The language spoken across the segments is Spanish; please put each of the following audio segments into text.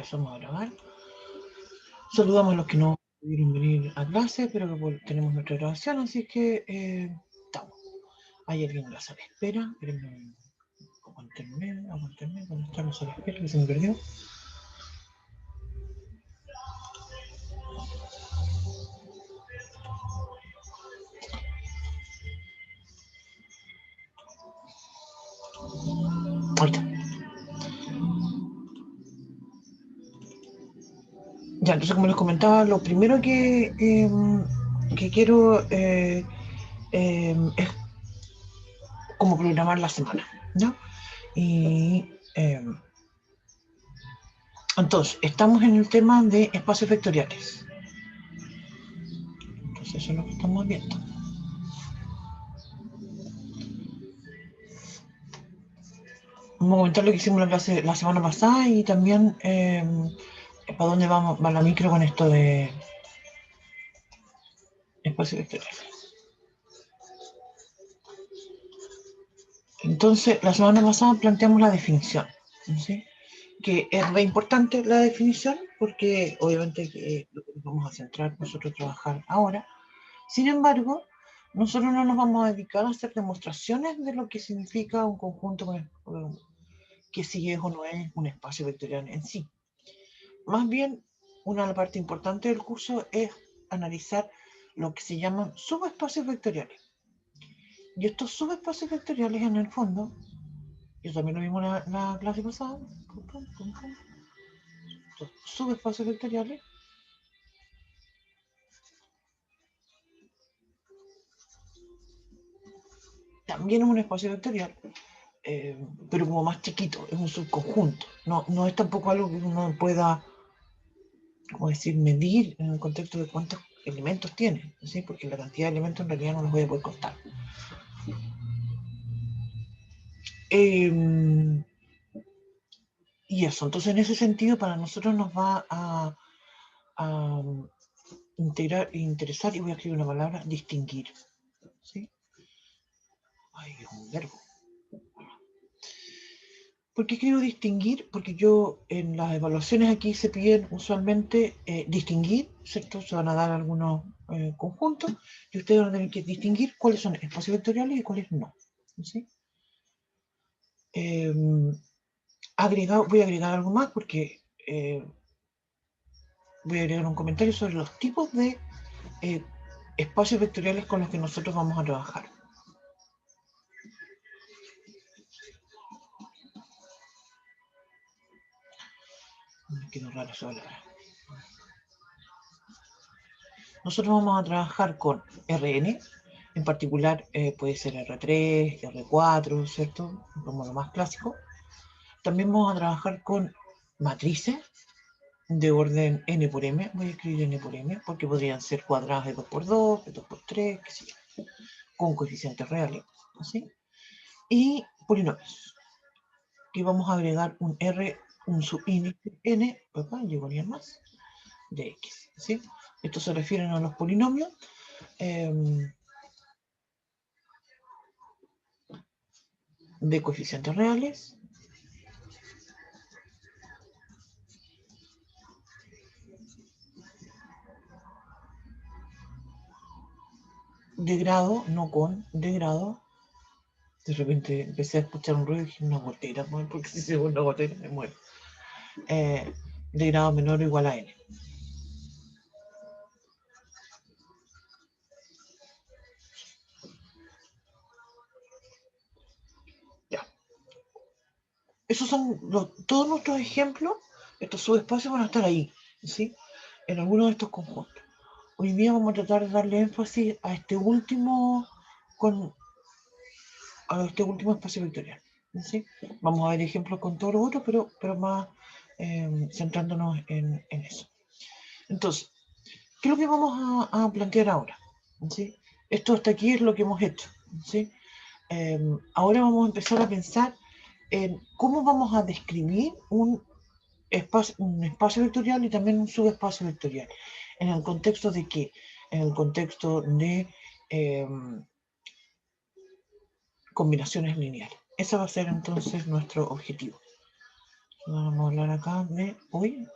empezamos a grabar. Saludamos a los que no pudieron venir a clase, pero que tenemos nuestra grabación, así que estamos. Hay alguien en la sala de espera. Espérenme, aguantenme, ¿dónde está la sala de espera? Que se me perdió. Ahí está. Ya, entonces como les comentaba, lo primero que quiero es como programar la semana, ¿no? Y entonces, estamos en el tema de espacios vectoriales. Entonces, eso es lo que estamos viendo. Vamos a comentar lo que hicimos en la clase la semana pasada y también para dónde va la micro con esto de espacios vectoriales. Entonces, la semana pasada planteamos la definición, ¿sí? Que es re importante la definición porque obviamente lo que nos vamos a centrar nosotros a trabajar ahora. Sin embargo, nosotros no nos vamos a dedicar a hacer demostraciones de lo que significa un conjunto que si es o no es un espacio vectorial en sí. Más bien, una parte importante del curso es analizar lo que se llaman subespacios vectoriales. Y estos subespacios vectoriales, en el fondo, y también lo vimos en la clase pasada, estos subespacios vectoriales también es un espacio vectorial, pero como más chiquito, es un subconjunto. No es tampoco algo que uno pueda, como decir, medir en el contexto de cuántos elementos tiene, ¿sí? Porque la cantidad de elementos en realidad no los voy a poder contar. Y eso, entonces en ese sentido para nosotros nos va a interesar, y voy a escribir una palabra, distinguir. ¿Sí? Ay, es un verbo. ¿Por qué escribo distinguir? Porque yo en las evaluaciones aquí se piden usualmente distinguir, ¿cierto? Se van a dar algunos conjuntos y ustedes van a tener que distinguir cuáles son espacios vectoriales y cuáles no. ¿Sí? Voy a agregar algo más porque voy a agregar un comentario sobre los tipos de espacios vectoriales con los que nosotros vamos a trabajar. Me quedó rara esa palabra. Nosotros vamos a trabajar con Rn, en particular puede ser R3, R4, ¿cierto? Como lo más clásico. También vamos a trabajar con matrices de orden n por m. Voy a escribir n por m porque podrían ser cuadradas de 2x2, de 2x3, qué sé yo, con coeficientes reales, ¿sí? Y polinomios. Y vamos a agregar un R, un subíndice n, llegó ni más, de x, ¿sí? Estos se refieren a los polinomios de coeficientes reales de grado, no con, de grado. De repente empecé a escuchar un ruido y dije, una gotera, porque si se ve una gotera me muero. De grado menor o igual a n. Ya. Esos son todos nuestros ejemplos. Estos subespacios van a estar ahí, ¿sí? En alguno de estos conjuntos. Hoy día vamos a tratar de darle énfasis a este último espacio vectorial, ¿sí? Vamos a ver ejemplos con todos los otros, pero más centrándonos en eso. Entonces, ¿qué es lo que vamos a plantear ahora? ¿Sí? Esto hasta aquí es lo que hemos hecho, ¿sí? Ahora vamos a empezar a pensar en cómo vamos a describir un espacio vectorial y también un subespacio vectorial. ¿En el contexto de qué? En el contexto de combinaciones lineales. Ese va a ser entonces nuestro objetivo. Vamos a hablar acá de hoy.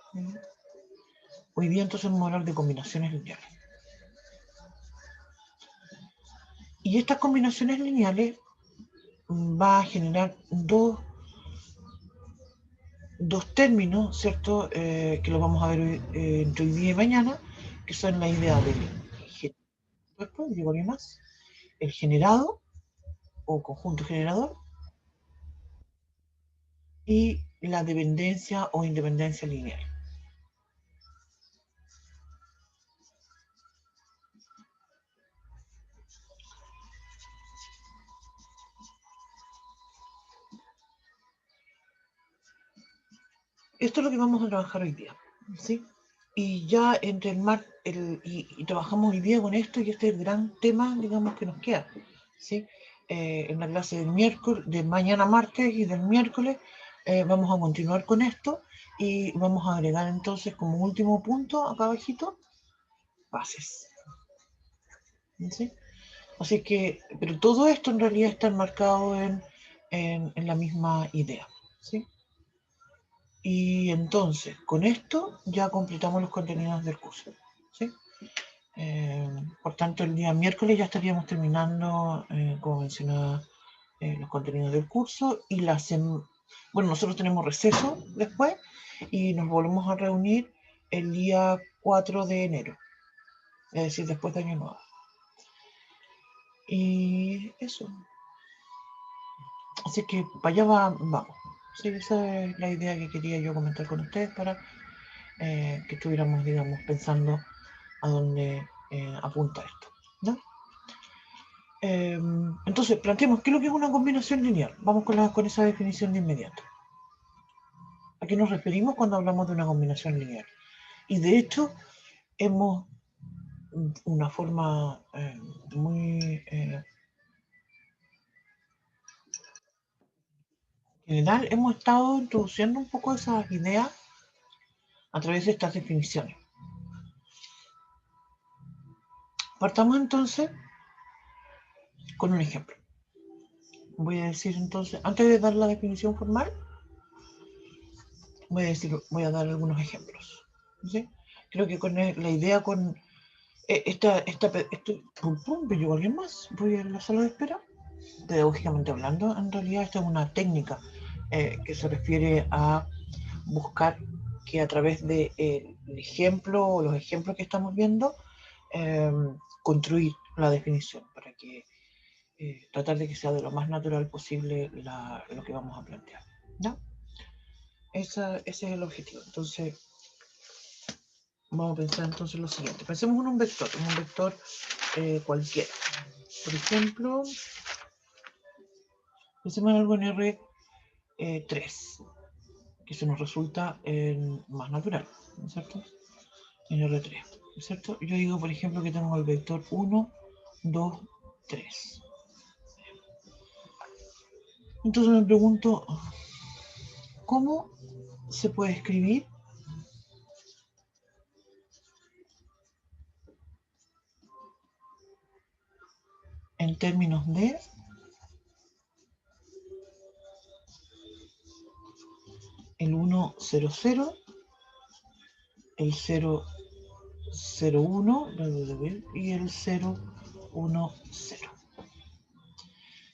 Hoy día entonces vamos a hablar de combinaciones lineales. Y estas combinaciones lineales va a generar dos términos, ¿cierto? Que lo vamos a ver entre hoy día y mañana, que son la idea del digo bien más, el generado o conjunto generador y la dependencia o independencia lineal. Esto es lo que vamos a trabajar hoy día, ¿sí? Y ya entre y trabajamos hoy día con esto, y este es el gran tema, digamos, que nos queda, ¿sí? En la clase del miércoles, de mañana martes y del miércoles, vamos a continuar con esto y vamos a agregar entonces como último punto acá abajito, bases, ¿sí? Así que, pero todo esto en realidad está enmarcado en la misma idea, ¿sí? Y entonces, con esto ya completamos los contenidos del curso, ¿sí? Por tanto, el día miércoles ya estaríamos terminando, como mencionaba, los contenidos del curso. Y bueno, nosotros tenemos receso después y nos volvemos a reunir el día 4 de enero, es decir, después de Año Nuevo. Y eso. Así que para allá vamos. Sí, esa es la idea que quería yo comentar con ustedes para que estuviéramos, digamos, pensando a dónde apunta esto, ¿no? Entonces, planteemos qué es lo que es una combinación lineal. Vamos con esa definición de inmediato. ¿A qué nos referimos cuando hablamos de una combinación lineal? Y de hecho, hemos, una forma muy general, hemos estado introduciendo un poco esas ideas a través de estas definiciones. Partamos entonces con un ejemplo. Voy a decir entonces, antes de dar la definición formal, voy a dar algunos ejemplos, ¿sí? Creo que con la idea con ¿me llegó alguien más? Voy a la sala de espera. Pedagógicamente hablando, en realidad esta es una técnica que se refiere a buscar que a través del ejemplo o los ejemplos que estamos viendo, eh, construir la definición para que tratar de que sea de lo más natural posible lo que vamos a plantear, ¿no? Ese es el objetivo. Entonces, vamos a pensar entonces lo siguiente. Pensemos en un vector cualquiera. Por ejemplo, pensemos en algo en R3, que eso nos resulta más natural, ¿no es cierto? En R3, ¿no es cierto? Yo digo, por ejemplo, que tengo el vector 1, 2, 3. Entonces me pregunto, ¿cómo se puede escribir en términos de el 1, 0, 0, el 0, 0, 1 y el 0, 1, 0?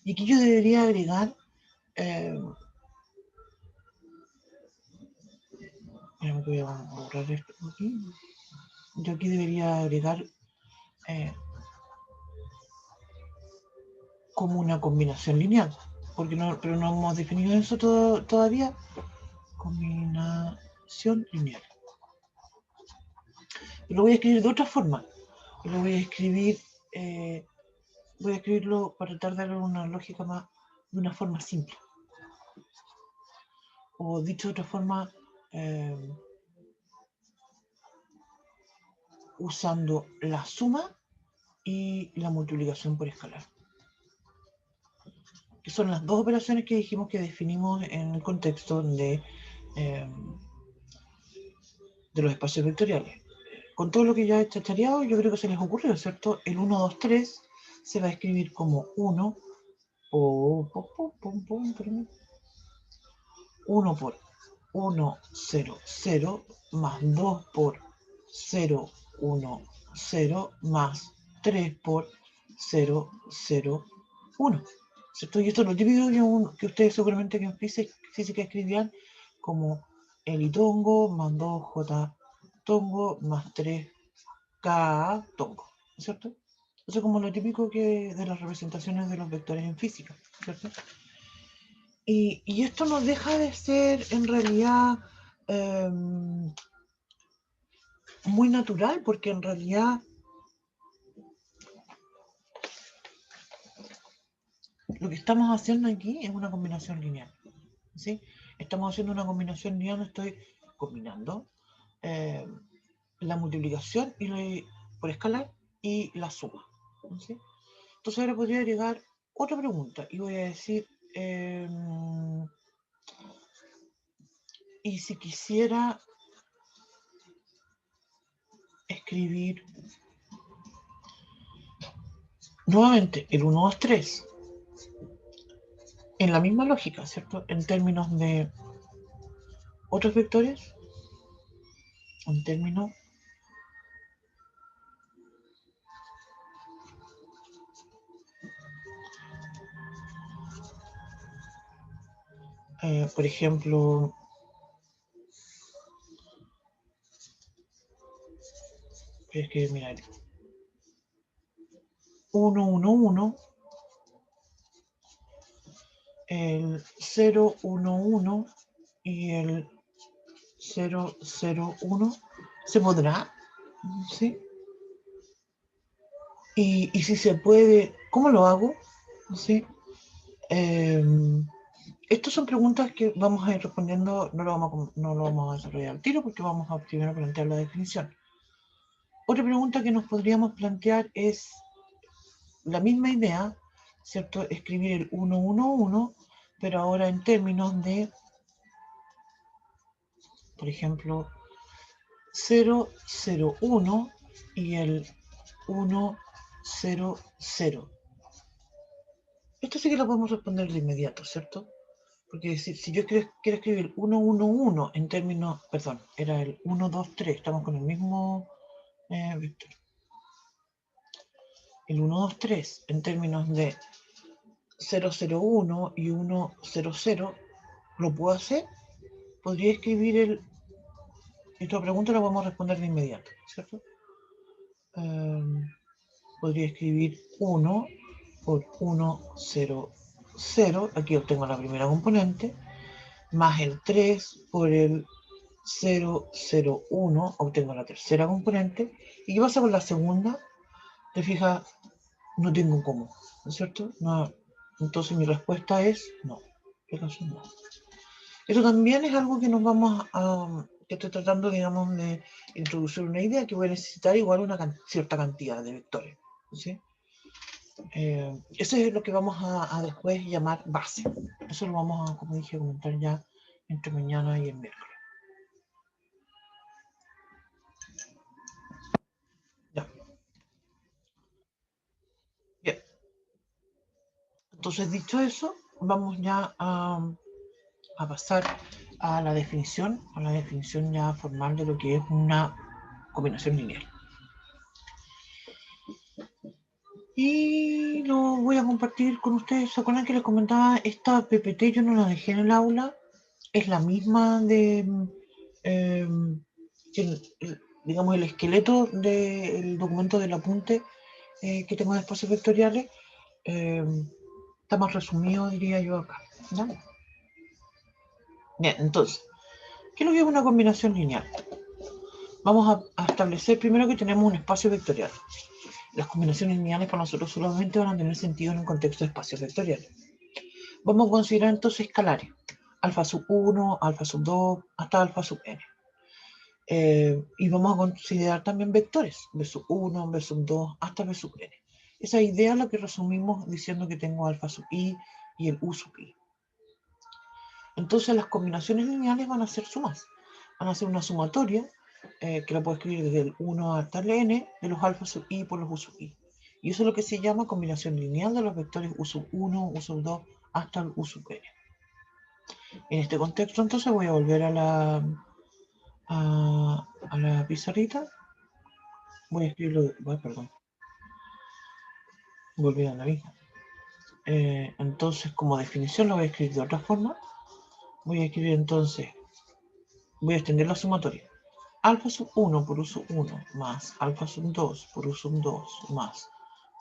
Y aquí yo debería agregar, voy a borrar esto aquí. Yo aquí debería agregar como una combinación lineal, pero no hemos definido eso todavía. Combinación lineal. Y lo voy a escribir de otra forma. Lo voy a escribir, voy a escribirlo para tratar de darle una lógica más, de una forma simple. O dicho de otra forma, usando la suma y la multiplicación por escalar, que son las dos operaciones que dijimos que definimos en el contexto de los espacios vectoriales. Con todo lo que ya he chachareado, yo creo que se les ocurrió, ¿cierto? El 1, 2, 3 se va a escribir como 1 por 1 1, 0, 0 más 2 por 0, 1, 0 más 3 por 0, 0, 1. ¿Cierto? Y esto es lo típico que ustedes seguramente que en física escribían como el I tongo más 2J tongo más 3K tongo, ¿cierto? Eso es como lo típico que de las representaciones de los vectores en física, ¿cierto? Y esto no deja de ser en realidad muy natural, porque en realidad lo que estamos haciendo aquí es una combinación lineal, ¿sí? Estamos haciendo una combinación lineal, estoy combinando la multiplicación por escalar y la suma, ¿sí? Entonces ahora podría agregar otra pregunta y voy a decir, y si quisiera escribir nuevamente el 1, 2, 3 en la misma lógica, ¿cierto? En términos de otros vectores, en términos por ejemplo, es que mirar 1, 1, 1, el 0, 1, 1 y el 0, 0, 1, ¿se podrá? ¿Sí? Y si se puede, ¿cómo lo hago? ¿Sí? Estas son preguntas que vamos a ir respondiendo, no lo vamos a desarrollar al tiro porque vamos a primero plantear la definición. Otra pregunta que nos podríamos plantear es la misma idea, ¿cierto? Escribir el 1, 1, 1, pero ahora en términos de, por ejemplo, 0, 0, 1 y el 1, 0, 0. Esto sí que lo podemos responder de inmediato, ¿cierto? Porque si yo quiero escribir 1, 1, 1 en términos, perdón, era el 1, 2, 3, estamos con el mismo vector. El 1, 2, 3 en términos de 0, 0, 1 y 1, 0, 0, ¿lo puedo hacer? Podría escribir esta pregunta la podemos responder de inmediato, ¿cierto? Podría escribir 1 por 1, 0, 0, aquí obtengo la primera componente, más el 3 por el 0, 0, 1, obtengo la tercera componente. ¿Y qué pasa con la segunda? Te fijas, no tengo un común, ¿no es cierto? No, entonces mi respuesta es no. No. Eso también es algo que nos vamos que estoy tratando, digamos, de introducir una idea que voy a necesitar igual una cierta cantidad de vectores, ¿sí? Eso es lo que vamos a después llamar base. Eso lo vamos a, como dije, comentar ya entre mañana y el miércoles. Ya. Bien. Entonces, dicho eso, vamos ya a pasar a la definición ya formal de lo que es una combinación lineal. Y lo voy a compartir con ustedes. ¿Se acuerdan que les comentaba? Esta PPT yo no la dejé en el aula. Es la misma de, digamos, el esqueleto del documento del apunte que tengo de espacios vectoriales. Está más resumido, diría yo acá, ¿no? Bien, entonces, ¿qué es lo que es una combinación lineal? Vamos a establecer primero que tenemos un espacio vectorial. Las combinaciones lineales para nosotros solamente van a tener sentido en un contexto de espacios vectoriales. Vamos a considerar entonces escalares. Alfa sub 1, alfa sub 2, hasta alfa sub n. Y vamos a considerar también vectores, v sub 1, v sub 2, hasta v sub n. Esa idea es la que resumimos diciendo que tengo alfa sub i y el u sub i. Entonces las combinaciones lineales van a ser sumas. Van a ser una sumatoria que la puedo escribir desde el 1 hasta el n de los alfa sub i por los u sub i. Y eso es lo que se llama combinación lineal de los vectores u sub 1, u sub 2 hasta el u sub n. En este contexto, entonces, voy a volver a la pizarrita. Voy a escribirlo, perdón, volví a la misma. Entonces, como definición, lo voy a escribir de otra forma. Voy a escribir entonces, voy a extender la sumatoria. Alfa sub 1 por U sub 1 más alfa sub 2 por U sub 2 más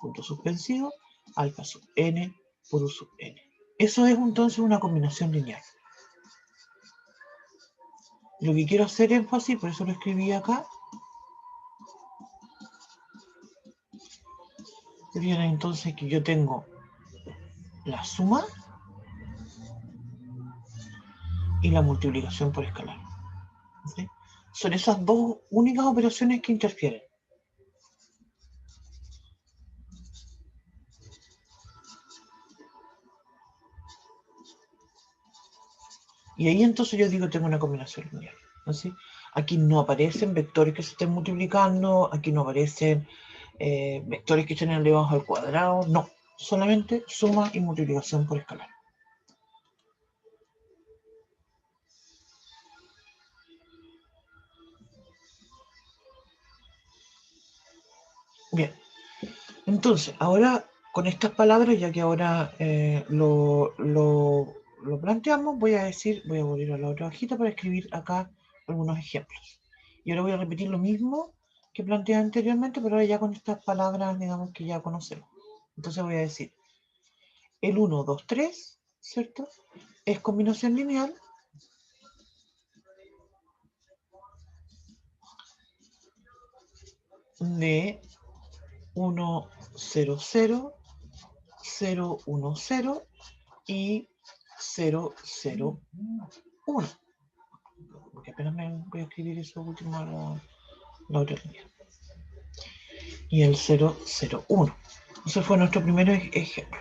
punto suspensivo, alfa sub n por U sub n. Eso es entonces una combinación lineal. Lo que quiero hacer énfasis, por eso lo escribí acá, sería entonces que yo tengo la suma y la multiplicación por escalar. ¿Sí? Son esas dos únicas operaciones que interfieren. Y ahí entonces yo digo tengo una combinación lineal. ¿Sí? Aquí no aparecen vectores que se estén multiplicando, aquí no aparecen vectores que estén elevados al cuadrado, no, solamente suma y multiplicación por escalar. Bien, entonces ahora con estas palabras, ya que ahora lo planteamos, voy a volver a la otra hojita para escribir acá algunos ejemplos. Y ahora voy a repetir lo mismo que planteé anteriormente, pero ahora ya con estas palabras, digamos, que ya conocemos. Entonces voy a decir, el 1, 2, 3, ¿cierto? Es combinación lineal de 1, 0, 0, 0, 1, 0 y 0, 0, 1. Porque apenas me voy a escribir eso último a la otra línea. Y el 0, 0, 1. Ese fue nuestro primer ejemplo.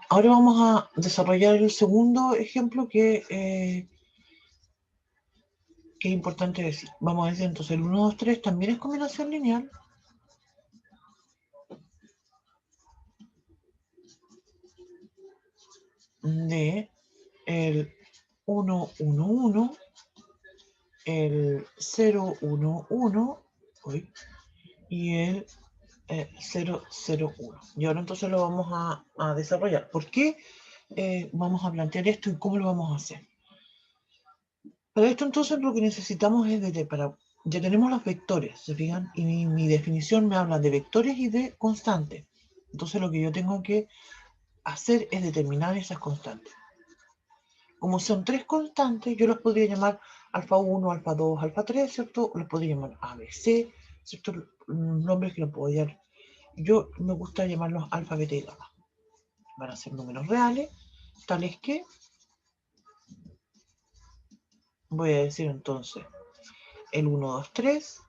Ahora vamos a desarrollar el segundo ejemplo que es importante decir. Vamos a decir entonces el 1, 2, 3 también es combinación lineal de el 1, 1, 1, el 0, 1, 1 y el 0, 0, 1. Y ahora entonces lo vamos a desarrollar. ¿Por qué vamos a plantear esto y cómo lo vamos a hacer? Para esto entonces lo que necesitamos es ya tenemos los vectores, ¿se fijan? Y mi definición me habla de vectores y de constantes. Entonces lo que yo tengo que hacer es determinar esas constantes. Como son tres constantes, yo los podría llamar alfa 1, alfa 2, alfa 3, ¿cierto? Los podría llamar ABC, ¿cierto? Nombres que los podría... Yo me gusta llamarlos alfa, beta y gamma. Van a ser números reales, tales que... Voy a decir entonces, el 1, 2, 3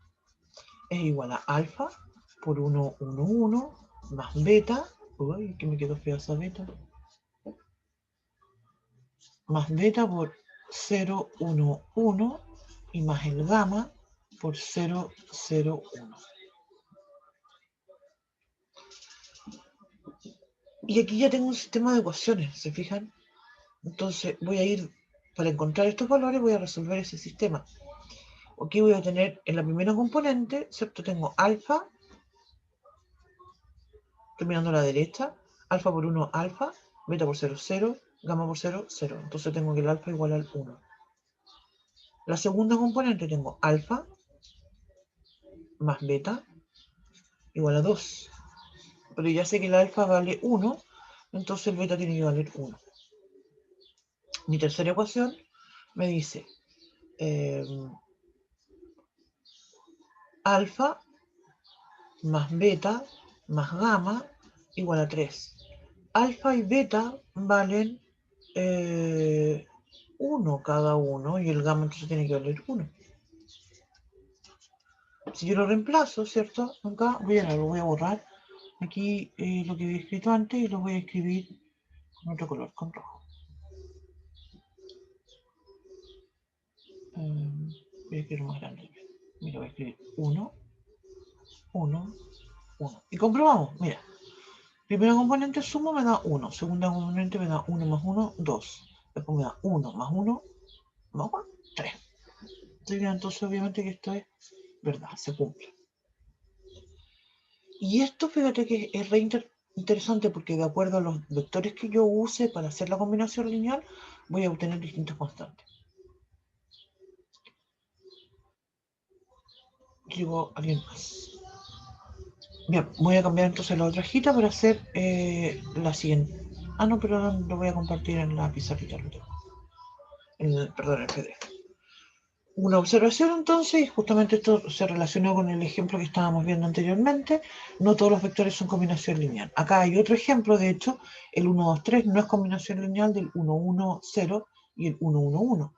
es igual a alfa por 1, 1, 1 más beta. Uy, que me quedó fea esa beta. Más beta por 0, 1, 1 y más el gamma por 0, 0, 1. Y aquí ya tengo un sistema de ecuaciones, ¿se fijan? Entonces voy a ir, para encontrar estos valores, voy a resolver ese sistema. Aquí voy a tener en la primera componente, ¿cierto? Tengo alfa, terminando a la derecha, alfa por 1, alfa, beta por 0, 0, gamma por 0, 0. Entonces tengo que el alfa igual al 1. La segunda componente tengo alfa más beta igual a 2. Pero ya sé que el alfa vale 1, entonces el beta tiene que valer 1. Mi tercera ecuación me dice alfa más beta más gamma igual a 3. Alfa y beta valen 1 cada uno y el gamma entonces tiene que valer 1. Si yo lo reemplazo, ¿cierto? Acá lo voy a borrar aquí lo que había escrito antes y lo voy a escribir con otro color, con rojo. Voy a escribir más grande. Mira, voy a escribir 1, 1, 1. Y comprobamos, mira. Primera componente sumo me da 1, segunda componente me da 1 más 1, 2. después me da 1 más 1 más 1, 3. Entonces obviamente que esto es verdad, se cumple. Y esto, fíjate que es re interesante porque de acuerdo a los vectores que yo use para hacer la combinación lineal, voy a obtener distintos constantes. Llegó alguien más. Bien, voy a cambiar entonces la otra hojita para hacer la siguiente. Ah, no, pero no lo voy a compartir en la pizarrita. Perdón, en el PDF. Una observación entonces, y justamente esto se relaciona con el ejemplo que estábamos viendo anteriormente, no todos los vectores son combinación lineal. Acá hay otro ejemplo, de hecho, el 1, 2, 3 no es combinación lineal del 1, 1, 0 y el 1, 1, 1.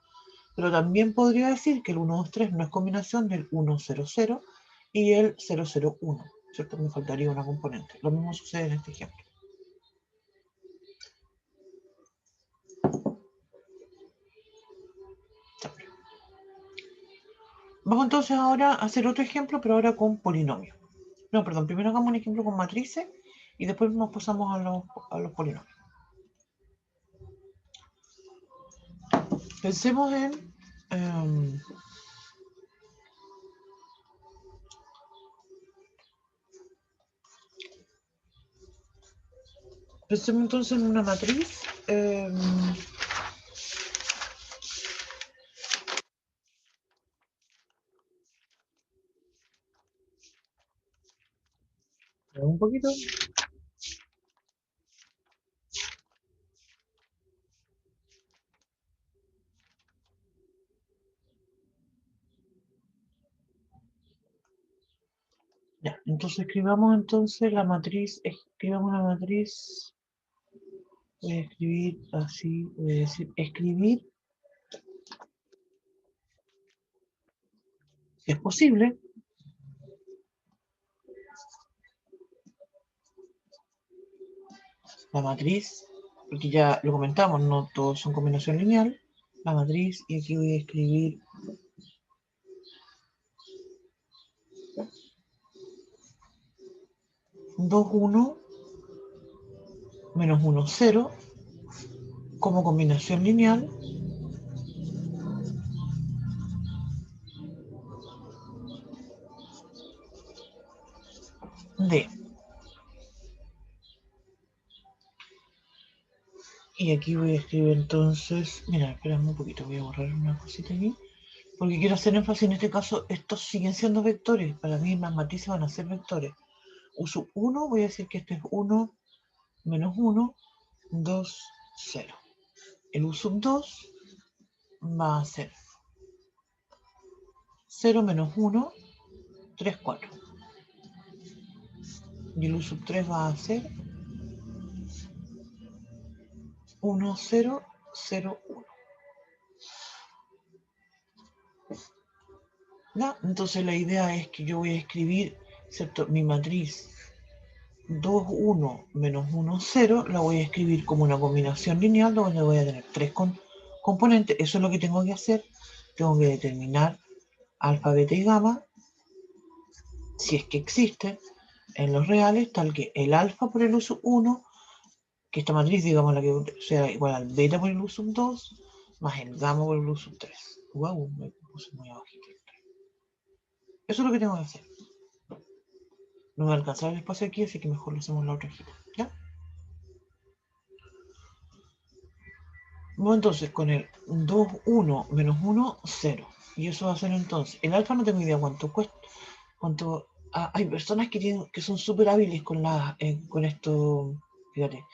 Pero también podría decir que el 1, 2, 3 no es combinación del 1, 0, 0 y el 0, 0, 1, ¿cierto? Me faltaría una componente. Lo mismo sucede en este ejemplo. Vamos entonces ahora a hacer otro ejemplo, pero ahora con polinomios. No, perdón, primero hagamos un ejemplo con matrices y después nos pasamos a los polinomios. Pensemos en... pensemos entonces en una matriz. Un poquito. Ya, entonces escribamos entonces la matriz, escribamos una matriz, voy a escribir así, voy a decir, escribir, si es posible, la matriz, porque ya lo comentamos, no todos son combinación lineal, la matriz, y aquí voy a escribir 2, 1, menos 1, 0, como combinación lineal de. Y aquí voy a escribir entonces, mira, espérame un poquito, voy a borrar una cosita aquí, porque quiero hacer énfasis en este caso, estos siguen siendo vectores, para mí las matrices van a ser vectores. Uso 1, voy a decir que este es 1, menos 1, 2, 0. El uso 2 va a ser 0 menos 1, 3, 4. Y el uso 3 va a ser 1, 0, 0, 1. ¿Ya? Entonces la idea es que yo voy a escribir, ¿cierto?, mi matriz 2, 1, menos 1, 0, la voy a escribir como una combinación lineal donde voy a tener 3 componentes. Eso es lo que tengo que hacer. Tengo que determinar alfa, beta y gamma, si es que existen en los reales, tal que el alfa por el uso 1, que esta matriz, digamos, la que sea igual al beta por el uso 2, más el gamma por el uso 3. Wow, me puse muy abajito. Eso es lo que tengo que hacer. No me va a alcanzar el espacio aquí, así que mejor lo hacemos en la otra hojita. ¿Ya? Bueno, entonces con el 2, 1, menos 1, 0. Y eso va a ser entonces. El alfa no tengo idea cuánto cuesta. Hay personas que son súper hábiles con esto, fíjate.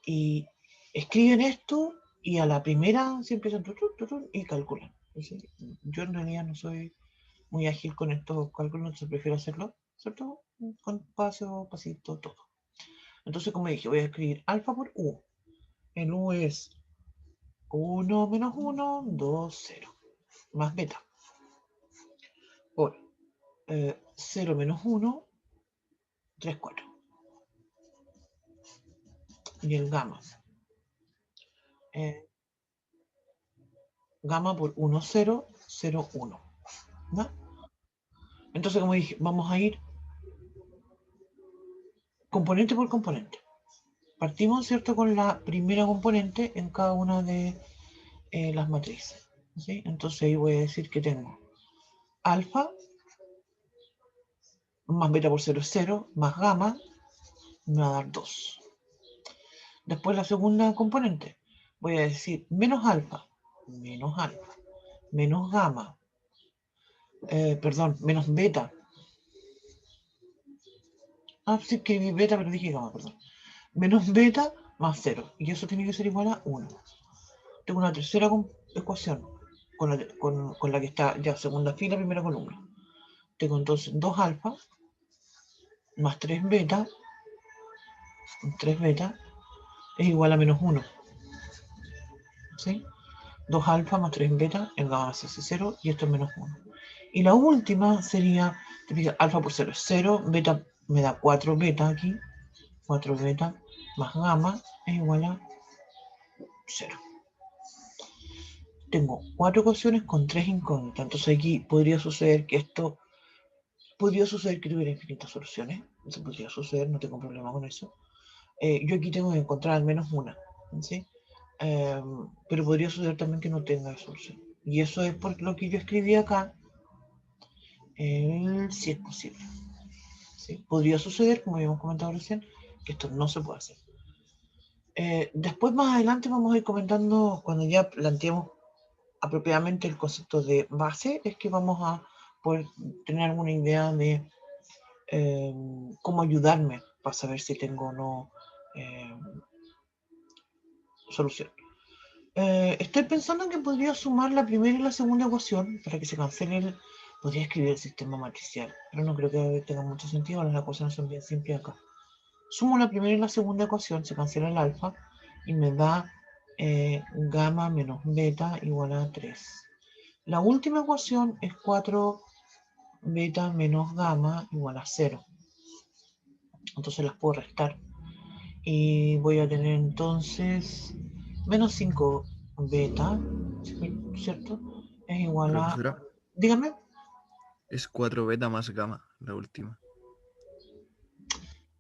Y escriben esto y a la primera se empiezan y calculan. Yo en realidad no soy muy ágil con estos cálculos, entonces prefiero hacerlo, ¿cierto? Con paso, pasito, todo. Entonces, como dije, voy a escribir alfa por u. El u es 1 menos 1, 2, 0. Más beta. Por 0 menos 1, 3, 4. Y el gamma. Eh, gamma por 1, 0, 0, 1. ¿No? Entonces, como dije, vamos a ir componente por componente. Partimos, ¿cierto?, con la primera componente en cada una de las matrices. ¿Sí? Entonces ahí voy a decir que tengo alfa más beta por 0 es 0, más gamma me va a dar 2. Después la segunda componente, voy a decir menos alfa, menos gamma, perdón, menos beta. Ah, sí, escribí beta, pero dije gamma, perdón. Menos beta más 0, y eso tiene que ser igual a 1. Tengo una tercera ecuación, con la que está ya segunda fila, primera columna. Tengo entonces 2 alfa más 3 beta es igual a menos 1. ¿Sí? 2 alfa más 3 beta, el gamma es 0 y esto es menos 1. Y la última sería, típica, alfa por 0 es 0, beta me da 4 beta aquí, 4 beta más gamma es igual a 0. Tengo 4 ecuaciones con 3 incógnitas, entonces aquí podría suceder que tuviera infinitas soluciones, eso podría suceder, no tengo problema con eso. Yo aquí tengo que encontrar al menos una, ¿sí? Pero podría suceder también que no tenga solución. Y eso es por lo que yo escribí acá, si es posible. ¿Sí? Podría suceder, como habíamos comentado recién, que esto no se puede hacer. Después, más adelante, vamos a ir comentando, cuando ya planteemos apropiadamente el concepto de base, es que vamos a poder tener alguna idea de cómo ayudarme para saber si tengo o no solución. Estoy pensando en que podría sumar la primera y la segunda ecuación para que se cancele el... Podría escribir el sistema matricial, pero no creo que tenga mucho sentido, las ecuaciones son bien simples acá. Sumo la primera y la segunda ecuación, se cancela el alfa y me da gamma menos beta igual a 3. La última ecuación es 4 beta menos gamma igual a 0. Entonces las puedo restar. Y voy a tener entonces menos 5 beta, ¿cierto? Es igual a... Profesora, Dígame. es 4 beta más gamma, la última.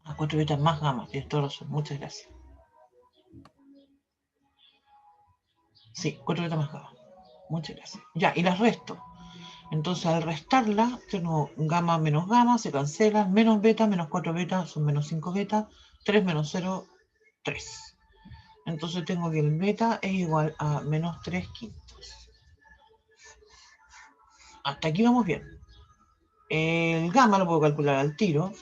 A 4 beta más gamma, tienes toda razón. Muchas gracias. Sí, 4 beta más gamma. Muchas gracias. Ya, y las resto. Entonces al restarla, tengo gamma menos gamma, se cancelan, menos beta, menos 4 beta, son menos 5 beta, 3 menos 0, 3. Entonces tengo que el beta es igual a menos 3 quintos. Hasta aquí vamos bien. El gamma lo puedo calcular al tiro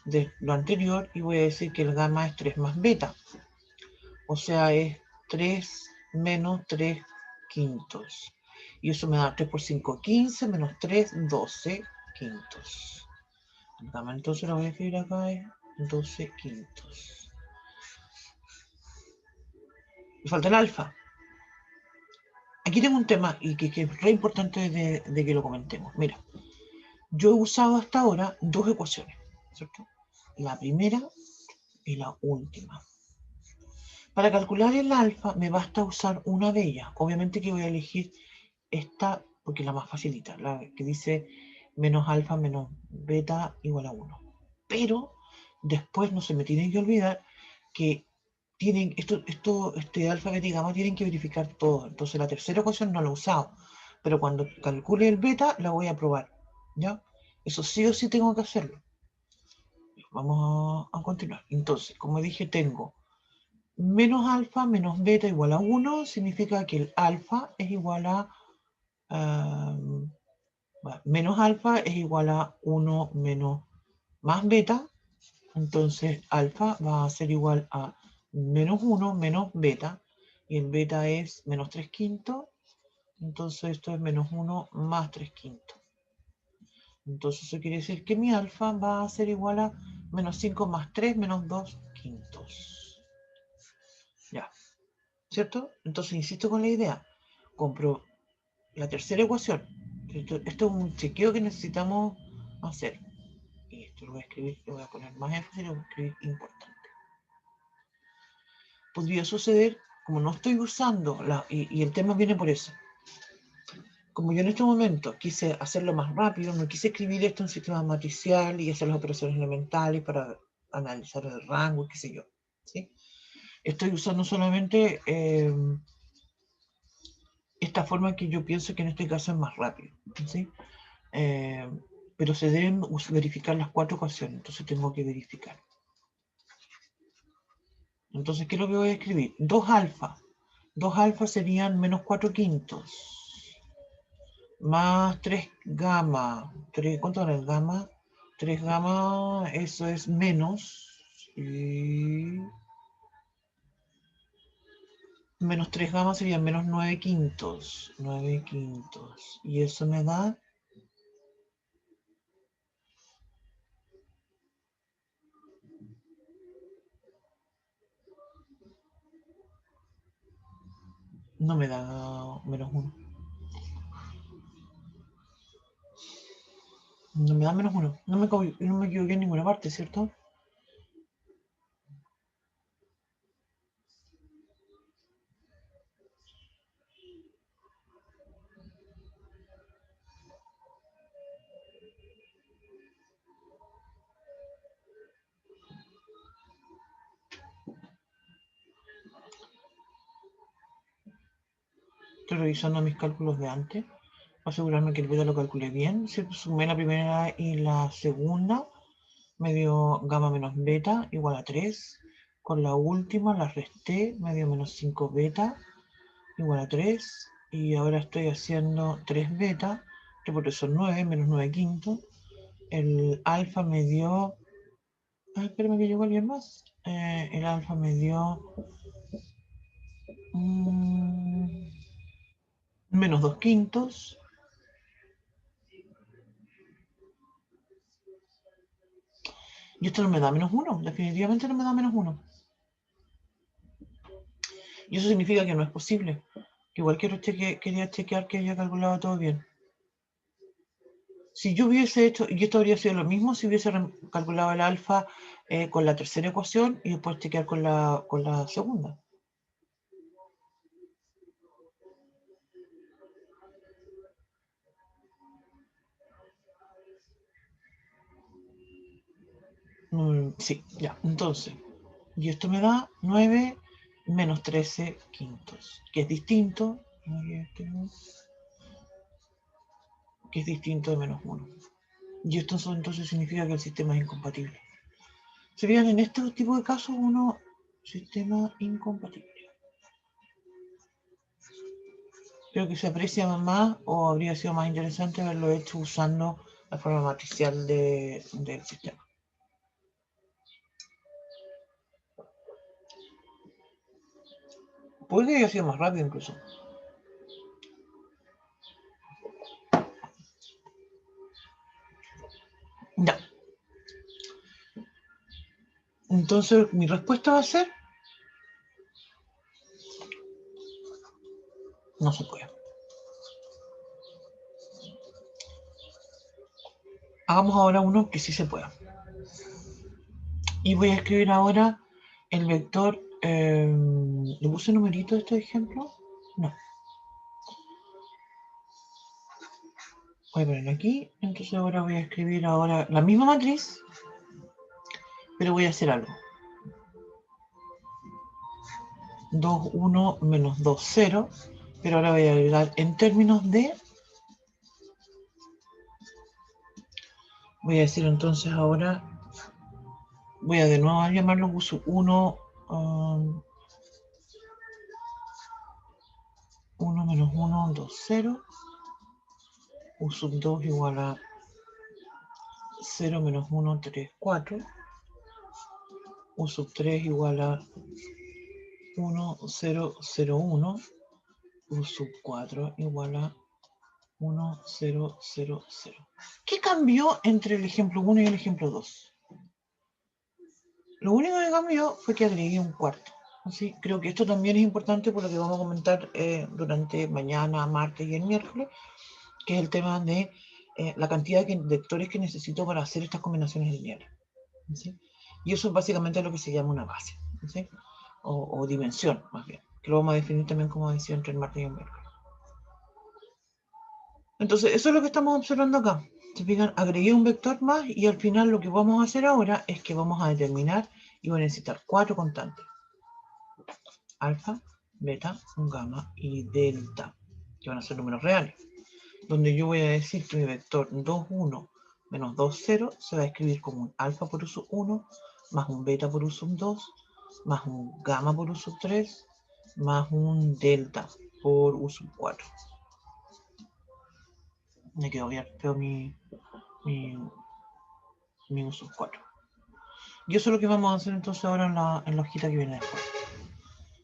de lo anterior y voy a decir que el gamma es 3 más beta. O sea, es 3 menos 3 quintos. Y eso me da 3 por 5, 15, menos 3, 12 quintos. El gamma entonces lo voy a escribir acá, es 12 quintos. Me falta el alfa. Aquí tengo un tema y que es re importante de que lo comentemos. Mira, yo he usado hasta ahora dos ecuaciones, ¿cierto? La primera y la última. Para calcular el alfa me basta usar una de ellas. Obviamente que voy a elegir esta porque es la más facilita, la que dice menos alfa menos beta igual a 1. Pero después no se me tienen que olvidar que tienen este alfa, beta y gamma tienen que verificar todo. Entonces la tercera ecuación no la he usado, pero cuando calcule el beta la voy a probar, ¿ya? Eso sí o sí tengo que hacerlo. Vamos a continuar. Entonces, como dije, tengo menos alfa menos beta igual a 1, significa que el alfa es igual a... menos alfa es igual a 1 menos más beta, entonces alfa va a ser igual a menos 1 menos beta, y el beta es menos 3 quintos, entonces esto es menos 1 más 3 quintos. Entonces eso quiere decir que mi alfa va a ser igual a menos 5 más 3 menos 2 quintos. Ya, ¿cierto? Entonces insisto con la idea, compro la tercera ecuación. Esto es un chequeo que necesitamos hacer. Y esto lo voy a escribir, lo voy a poner más énfasis y lo voy a escribir importante. Podría suceder, como no estoy usando, y el tema viene por eso. Como yo en este momento quise hacerlo más rápido, no quise escribir esto en sistema matricial y hacer las operaciones elementales para analizar el rango, qué sé yo. ¿Sí? Estoy usando solamente esta forma que yo pienso que en este caso es más rápido, ¿sí? Pero se deben verificar las 4 ecuaciones, entonces tengo que verificar. Entonces, ¿qué es lo que voy a escribir? 2 alfa. 2 alfa serían menos 4 quintos. Más 3 gamma. ¿Cuánto era el gamma? 3 gamma, eso es menos. Y menos 3 gamma serían menos 9 quintos. 9 quintos. Y eso me da... No me da menos 1. No me da menos 1. No me equivoqué en ninguna parte, ¿cierto? Estoy revisando mis cálculos de antes. Asegurarme que el beta lo calculé bien. Si sumé la primera y la segunda, me dio gamma menos beta igual a 3. Con la última la resté, me dio menos 5 beta igual a 3. Y ahora estoy haciendo 3 beta, que por eso son 9, menos 9 quinto. El alfa me dio... espérame que llegó alguien más. El alfa me dio... menos 2 quintos. Y esto no me da menos 1, definitivamente no me da menos 1. Y eso significa que no es posible. Que igual quería chequear que haya calculado todo bien. Si yo hubiese hecho, y esto habría sido lo mismo si hubiese calculado el alfa con la tercera ecuación y después chequear con la segunda. Sí, ya, entonces. Y esto me da 9 menos 13 quintos, que es distinto. Que es distinto de menos 1. Y esto entonces significa que el sistema es incompatible. Se vean en este tipo de casos uno sistema incompatible. Creo que se aprecia más o habría sido más interesante haberlo hecho usando la forma matricial del sistema. Puede que haya sido más rápido incluso. Ya. Entonces mi respuesta va a ser... no se puede. Hagamos ahora uno que sí se pueda. Y voy a escribir ahora el vector... ¿le puse numerito a este ejemplo? No. Voy a poner aquí. Entonces ahora voy a escribir ahora la misma matriz, pero voy a hacer algo. 2, 1, menos 2, 0. Pero ahora voy a agregar en términos de... voy a decir entonces ahora... voy a de nuevo a llamarlo uso 1... 1 menos 1, 2, 0. U sub 2 igual a 0 menos 1, 3, 4. U sub 3 igual a 1, 0, 0, 1. U sub 4 igual a 1, 0, 0, 0. ¿Qué cambió entre el ejemplo 1 y el ejemplo 2? Lo único que cambió fue que agregué un cuarto. ¿Sí? Creo que esto también es importante por lo que vamos a comentar durante mañana, martes y el miércoles, que es el tema de la cantidad de vectores que necesito para hacer estas combinaciones lineales. ¿Sí? Y eso es básicamente lo que se llama una base, ¿sí? o dimensión, más bien, que lo vamos a definir también como decía entre el martes y el miércoles. Entonces, eso es lo que estamos observando acá. Se fijan, agregué un vector más y al final lo que vamos a hacer ahora es que vamos a determinar y voy a necesitar 4 constantes. Alfa, beta, gamma y delta. que van a ser números reales, donde yo voy a decir que mi vector 2, 1 menos 2, 0 se va a escribir como un alfa por u sub 1 más un beta por u sub 2 más un gamma por u sub 3 más un delta por u sub 4. Me quedó bien feo mi u sub 4. Y eso es lo que vamos a hacer entonces ahora en la hojita que viene después.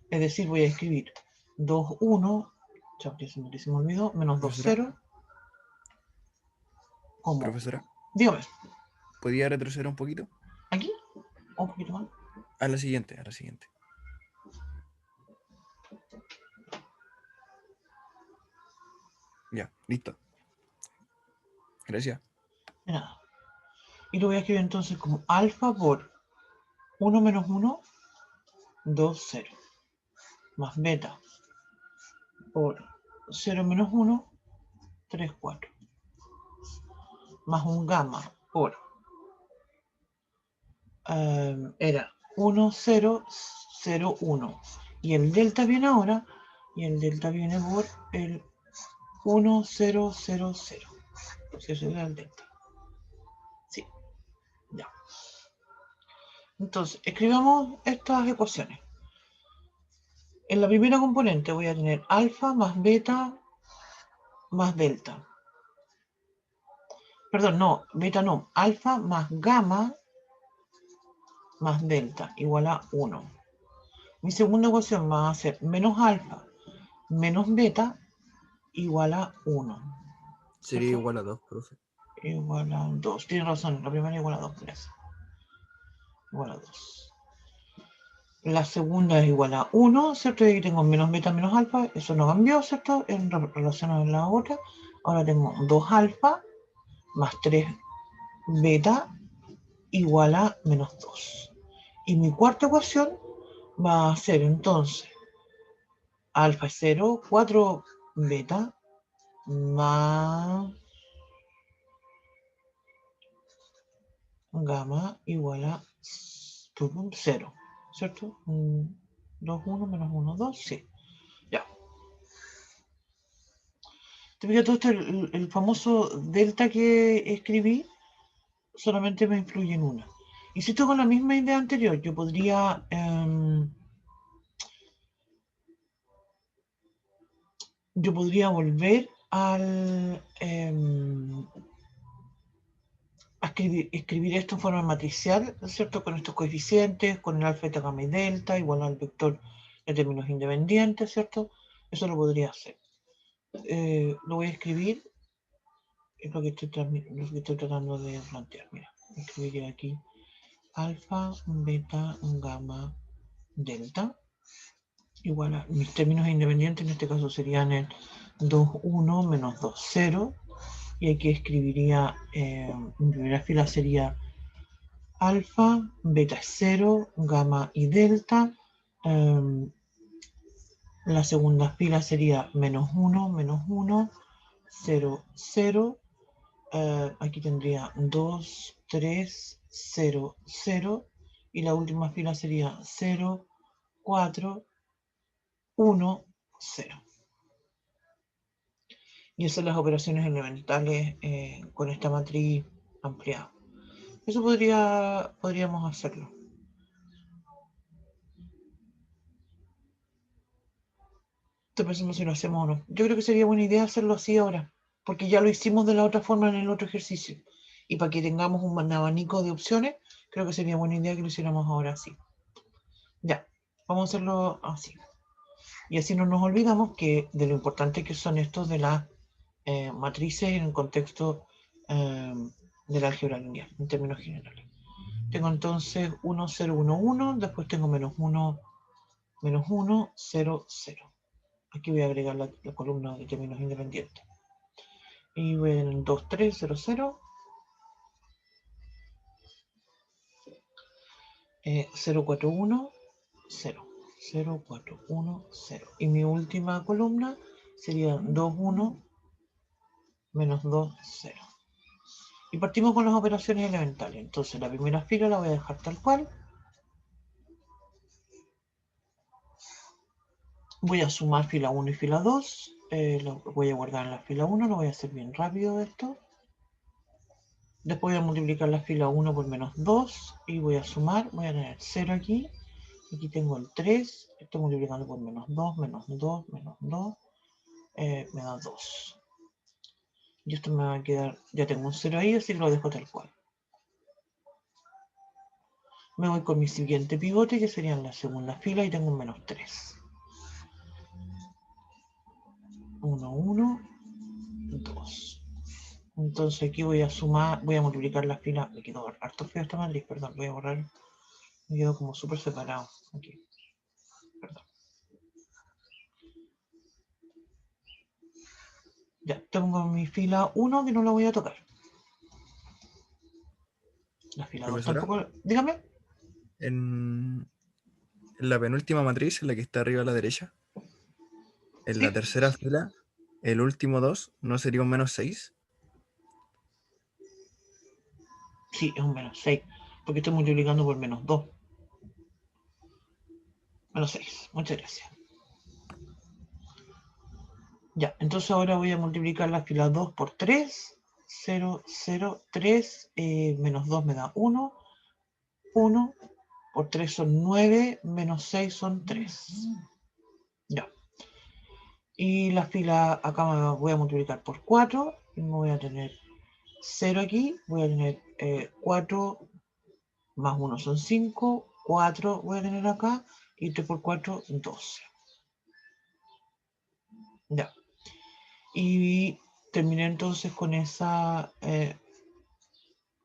Es decir, voy a escribir 2, 1, ya se me olvidó, menos 2, 0. ¿Cómo? Profesora, Dígame. ¿podría retroceder un poquito? ¿Aquí? Un poquito más. A la siguiente, a la siguiente. Ya, listo. Gracias. De nada. Y lo voy a escribir entonces como alfa por 1 menos 1, 2, 0. Más beta por 0 menos 1, 3, 4. Más un gamma por era 1, 0, 0, 1. Y el delta viene ahora, y el delta viene por el 1, 0, 0, 0. Si ese era el delta. Sí, ya. Entonces, escribamos estas ecuaciones. En la primera componente voy a tener alfa más beta más delta. Perdón, no, beta no. Alfa más gamma más delta igual a 1. Mi segunda ecuación va a ser menos alfa menos beta igual a 1. Sería igual a 2, profe. Igual a 2. Tienes razón, la primera igual a 2, gracias. Igual a 2. La segunda es igual a 1, ¿cierto? Y aquí tengo menos beta menos alfa, eso no cambió, ¿cierto? En relación a la otra. Ahora tengo 2 alfa más 3 beta igual a menos 2. Y mi cuarta ecuación va a ser entonces alfa es 0, 4 beta más gamma igual a 0, ¿cierto? 2, 1 menos 1, 2, sí. Ya. Te fijas, todo esto, el famoso delta que escribí solamente me influye en una. Y si esto con la misma idea anterior, yo podría volver a escribir esto en forma matricial, ¿cierto? Con estos coeficientes, con el alfa, beta, gamma y delta, igual al vector de términos independientes, ¿cierto? Eso lo podría hacer. Lo voy a escribir, es lo que estoy tratando de plantear. Mira, escribiré aquí alfa, beta, gamma, delta, igual a mis términos independientes, en este caso serían el 2, 1 menos 2, 0. Y aquí escribiría, en primera fila sería alfa, beta es 0, gamma y delta. La segunda fila sería menos 1, 0, 0. Aquí tendría 2, 3, 0, 0. Y la última fila sería 0, 4, 1, 0. Y esas son las operaciones elementales con esta matriz ampliada. Eso podríamos hacerlo. Estoy pensando si lo hacemos o no. Yo creo que sería buena idea hacerlo así ahora, porque ya lo hicimos de la otra forma en el otro ejercicio. Y para que tengamos un abanico de opciones, creo que sería buena idea que lo hiciéramos ahora así. Ya, vamos a hacerlo así. Y así no nos olvidamos que de lo importante que son estos de las matrices en el contexto de la álgebra lineal, en términos generales. Tengo entonces 1, 0, 1, 1, después tengo menos 1, 0, 0. Aquí voy a agregar la columna de términos independientes. Y voy en 2, 3, 0, 0. 0, 4, 1, 0. 0, 4, 1, 0. Y mi última columna sería 2, 1, menos 2, 0. Y partimos con las operaciones elementales. Entonces la primera fila la voy a dejar tal cual. Voy a sumar fila 1 y fila 2. lo voy a guardar en la fila 1, lo voy a hacer bien rápido esto. Después voy a multiplicar la fila 1 por menos 2 y voy a sumar, voy a tener 0 aquí. Aquí tengo el 3, estoy multiplicando por menos 2, menos 2, menos 2, me da 2. Y esto me va a quedar, ya tengo un 0 ahí, así que lo dejo tal cual. Me voy con mi siguiente pivote, que sería en la segunda fila, y tengo un menos 3. 1, 1, 2. Entonces aquí voy a sumar, voy a multiplicar la fila. Me quedó harto feo esta matriz, perdón, voy a borrar. Me quedó como súper separado aquí. Perdón. Ya, tengo mi fila 1 que no la voy a tocar. La fila 2 Profesora, tampoco. Dígame. en la penúltima matriz, en la que está arriba a la derecha, en la Sí, tercera fila, el último 2, ¿no sería un menos 6? sí, es un menos 6. Porque estoy multiplicando por menos 2. Menos 6. Muchas gracias. Ya, entonces ahora voy a multiplicar la fila 2 por 3. 0, 0, 3. Menos 2 me da 1. 1 por 3 son 9. Menos 6 son 3. Ya. Y la fila acá me voy a multiplicar por 4. Y me voy a tener 0 aquí. Voy a tener 4 más 1 son 5. 4 voy a tener acá. Y 3 por 4, 12. Ya. Y terminé entonces con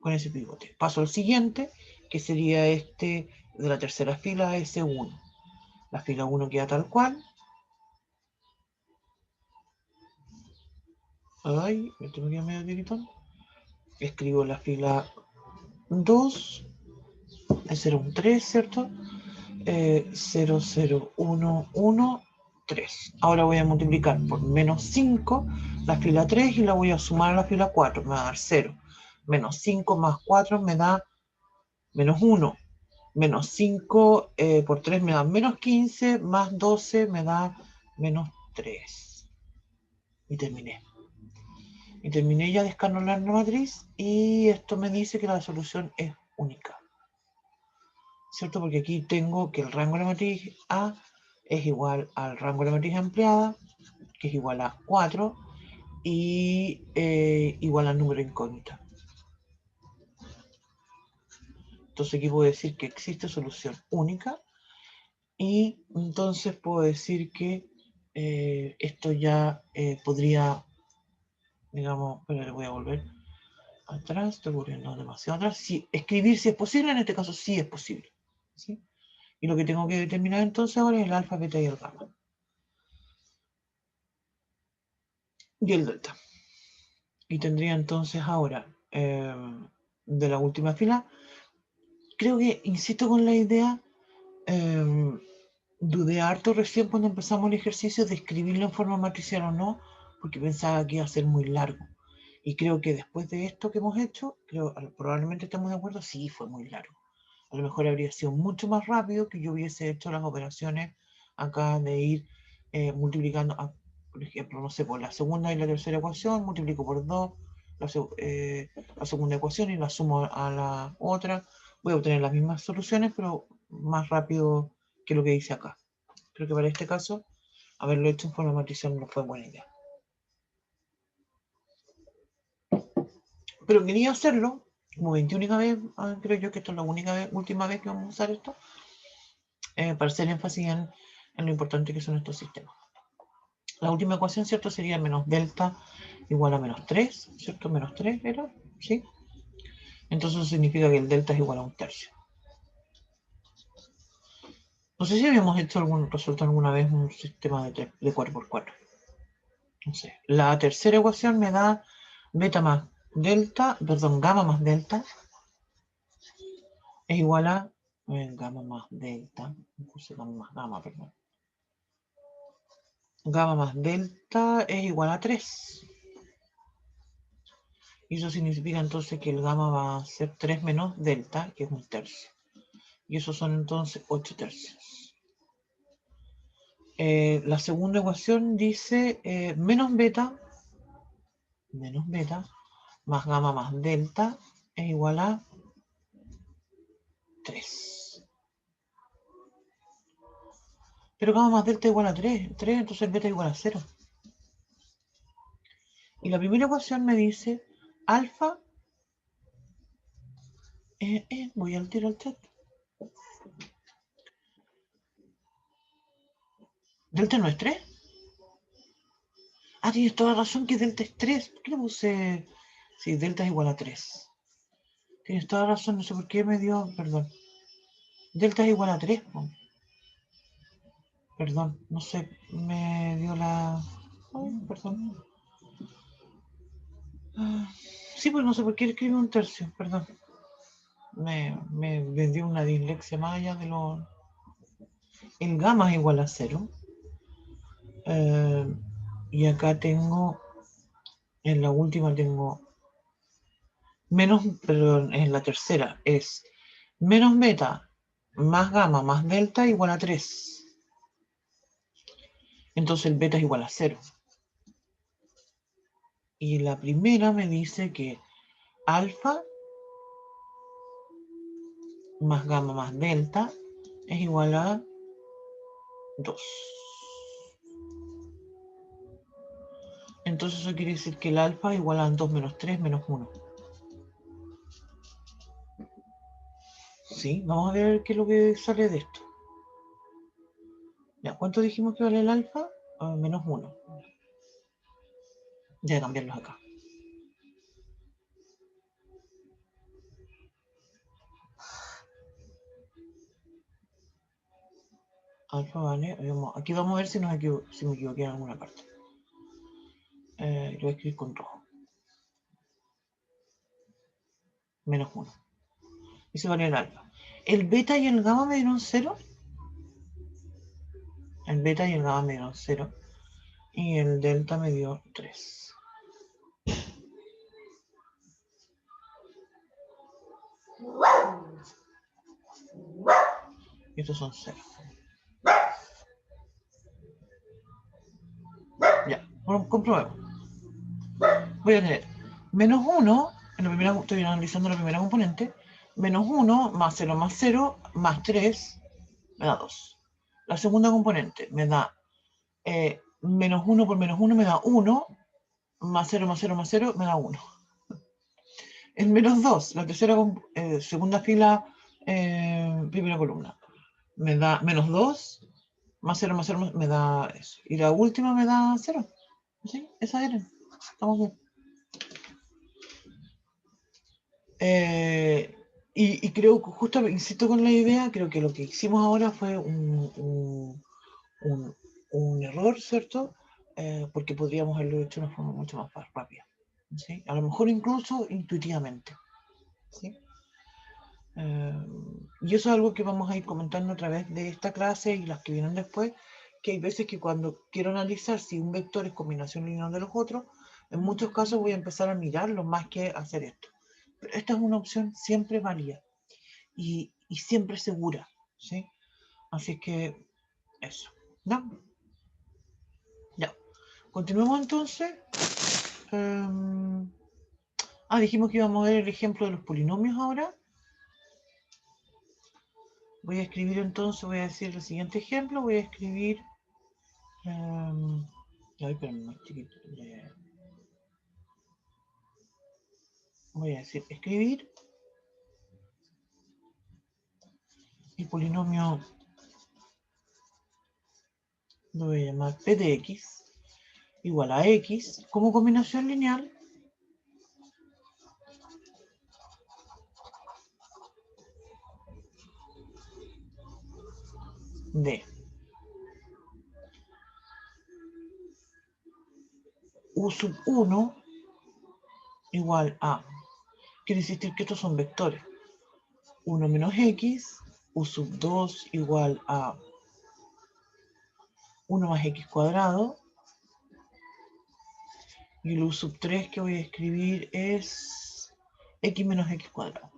con ese pivote. Paso al siguiente, que sería este de la tercera fila, S1. La fila 1 queda tal cual. Ay, me tengo que ir medio tiritón. Escribo la fila 2. Ese era un 3, ¿cierto? 0, 0, 1, 1, 3. Ahora voy a multiplicar por menos 5 la fila 3 y la voy a sumar a la fila 4. Me va a dar 0. Menos 5 más 4 me da menos 1. Menos 5 por 3 me da menos 15, más 12 me da menos 3. Y terminé. Y terminé ya de escalonar la matriz y esto me dice que la solución es única. ¿Cierto? Porque aquí tengo que el rango de la matriz A es igual al rango de la matriz ampliada, que es igual a 4, y igual al número incógnito. Entonces aquí puedo decir que existe solución única y entonces puedo decir que esto ya podría, digamos, pero le voy a volver atrás, estoy volviendo demasiado atrás. Sí, escribir si es posible, en este caso sí es posible. ¿Sí? Y lo que tengo que determinar entonces ahora es el alfa, beta y el gamma. Y el delta. Y tendría entonces ahora de la última fila, creo que insisto con la idea, dudé harto recién cuando empezamos el ejercicio de escribirlo en forma matricial o no, porque pensaba que iba a ser muy largo. Y creo que después de esto que hemos hecho, probablemente estamos de acuerdo, sí, fue muy largo. A lo mejor habría sido mucho más rápido que yo hubiese hecho las operaciones acá de ir multiplicando, por ejemplo, no sé, por la segunda y la tercera ecuación, multiplico por 2 la segunda ecuación y la sumo a la otra. Voy a obtener las mismas soluciones, pero más rápido que lo que hice acá. Creo que para este caso, haberlo hecho en forma matricial no fue buena idea. Pero quería hacerlo, como 21 vez, creo yo que esta es la última vez que vamos a usar esto, para hacer énfasis en lo importante que son estos sistemas. La última ecuación, ¿cierto? Sería menos delta igual a menos 3, ¿cierto? Menos 3 era, ¿sí? Entonces eso significa que el delta es igual a 1/3. No sé si habíamos hecho resuelto alguna vez un sistema de 4×4. No sé. La tercera ecuación me da beta más delta, perdón, gamma más delta es igual a gamma más delta, puse gamma más gamma, perdón. Gamma más delta es igual a 3. Y eso significa entonces que el gamma va a ser 3 menos delta, que es 1/3. Y eso son entonces 8/3. La segunda ecuación dice menos beta más gamma más delta es igual a 3. Pero gamma más delta es igual a 3, entonces el beta es igual a 0. Y la primera ecuación me dice alfa, voy al tiro al chat. ¿Delta no es 3? Ah, tienes toda la razón que delta es 3. ¿Por qué le puse? Sí, delta es igual a 3. Tienes toda la razón, no sé por qué me dio, perdón. Delta es igual a 3. Perdón, no sé, me dio la... Ay, perdón. Sí, pues no sé por qué escribí un tercio, perdón. Me dio una dislexia más allá de lo... El gamma es igual a 0. Y acá tengo, en la última tengo menos, perdón, en la tercera es menos beta más gamma más delta igual a 3. Entonces el beta es igual a 0. Y la primera me dice que alfa más gamma más delta es igual a 2. Entonces eso quiere decir que el alfa es igual a 2 menos 3 menos 1. Sí, vamos a ver qué es lo que sale de esto. Ya, ¿cuánto dijimos que vale el alfa? Menos 1. Ya cambiarlos acá. Alfa vale, aquí vamos a ver si me equivoqué en alguna parte. Lo voy a escribir con rojo. Menos 1. Ese vale el alfa. ¿El beta y el gamma me dieron 0? El beta y el gamma me dieron 0. Y el delta me dio 3. Y estos son 0. Ya, bueno, comprobemos. Voy a tener menos 1, estoy analizando la primera componente, menos 1 más 0 más 0 más 3 me da 2. La segunda componente me da menos 1 por menos 1 me da 1, más 0 más 0 más 0 me da 1. El menos 2, la tercera segunda fila, primera columna, me da menos 2, más 0 más 0 me da eso. Y la última me da 0. ¿Sí? Esa era. Estamos bien. Y creo que justo, insisto con la idea, creo que lo que hicimos ahora fue un error, ¿cierto? Porque podríamos haberlo hecho de una forma mucho más rápida. ¿Sí? A lo mejor incluso intuitivamente. ¿Sí? Y eso es algo que vamos a ir comentando a través de esta clase y las que vienen después, que hay veces que cuando quiero analizar si un vector es combinación lineal de los otros, en muchos casos voy a empezar a mirarlo más que hacer esto. Pero esta es una opción siempre válida y siempre segura, ¿sí? Así que eso, ¿no? Ya. Continuemos entonces. Dijimos que íbamos a ver el ejemplo de los polinomios ahora. Voy a escribir entonces, voy a decir el siguiente ejemplo, voy a escribir... espérame, chiquito. Voy a decir escribir el polinomio, lo voy a llamar p de x igual a x como combinación lineal de u sub 1 igual a, quiere decir que estos son vectores, 1 menos x, u sub 2 igual a 1 más x cuadrado, y el u sub 3 que voy a escribir es x menos x cuadrado.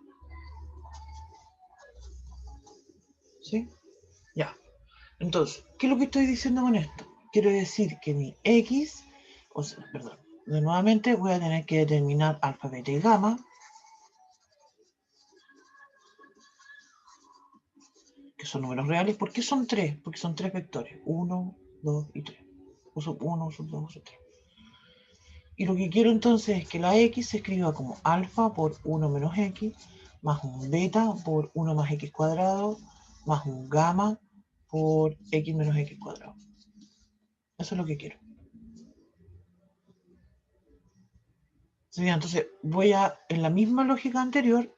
¿Sí? Ya. Entonces, ¿qué es lo que estoy diciendo con esto? Quiero decir que mi X, o sea, perdón, de nuevamente voy a tener que determinar alfa, beta y gamma, que son números reales. ¿Por qué son 3? Porque son 3 vectores, 1, 2 y 3. Uso 1, uso 2, uso 3. Y lo que quiero entonces es que la X se escriba como alfa por 1 menos X, más un beta por 1 más X cuadrado, más un gamma por X menos X cuadrado. Eso es lo que quiero. Entonces voy a, en la misma lógica anterior,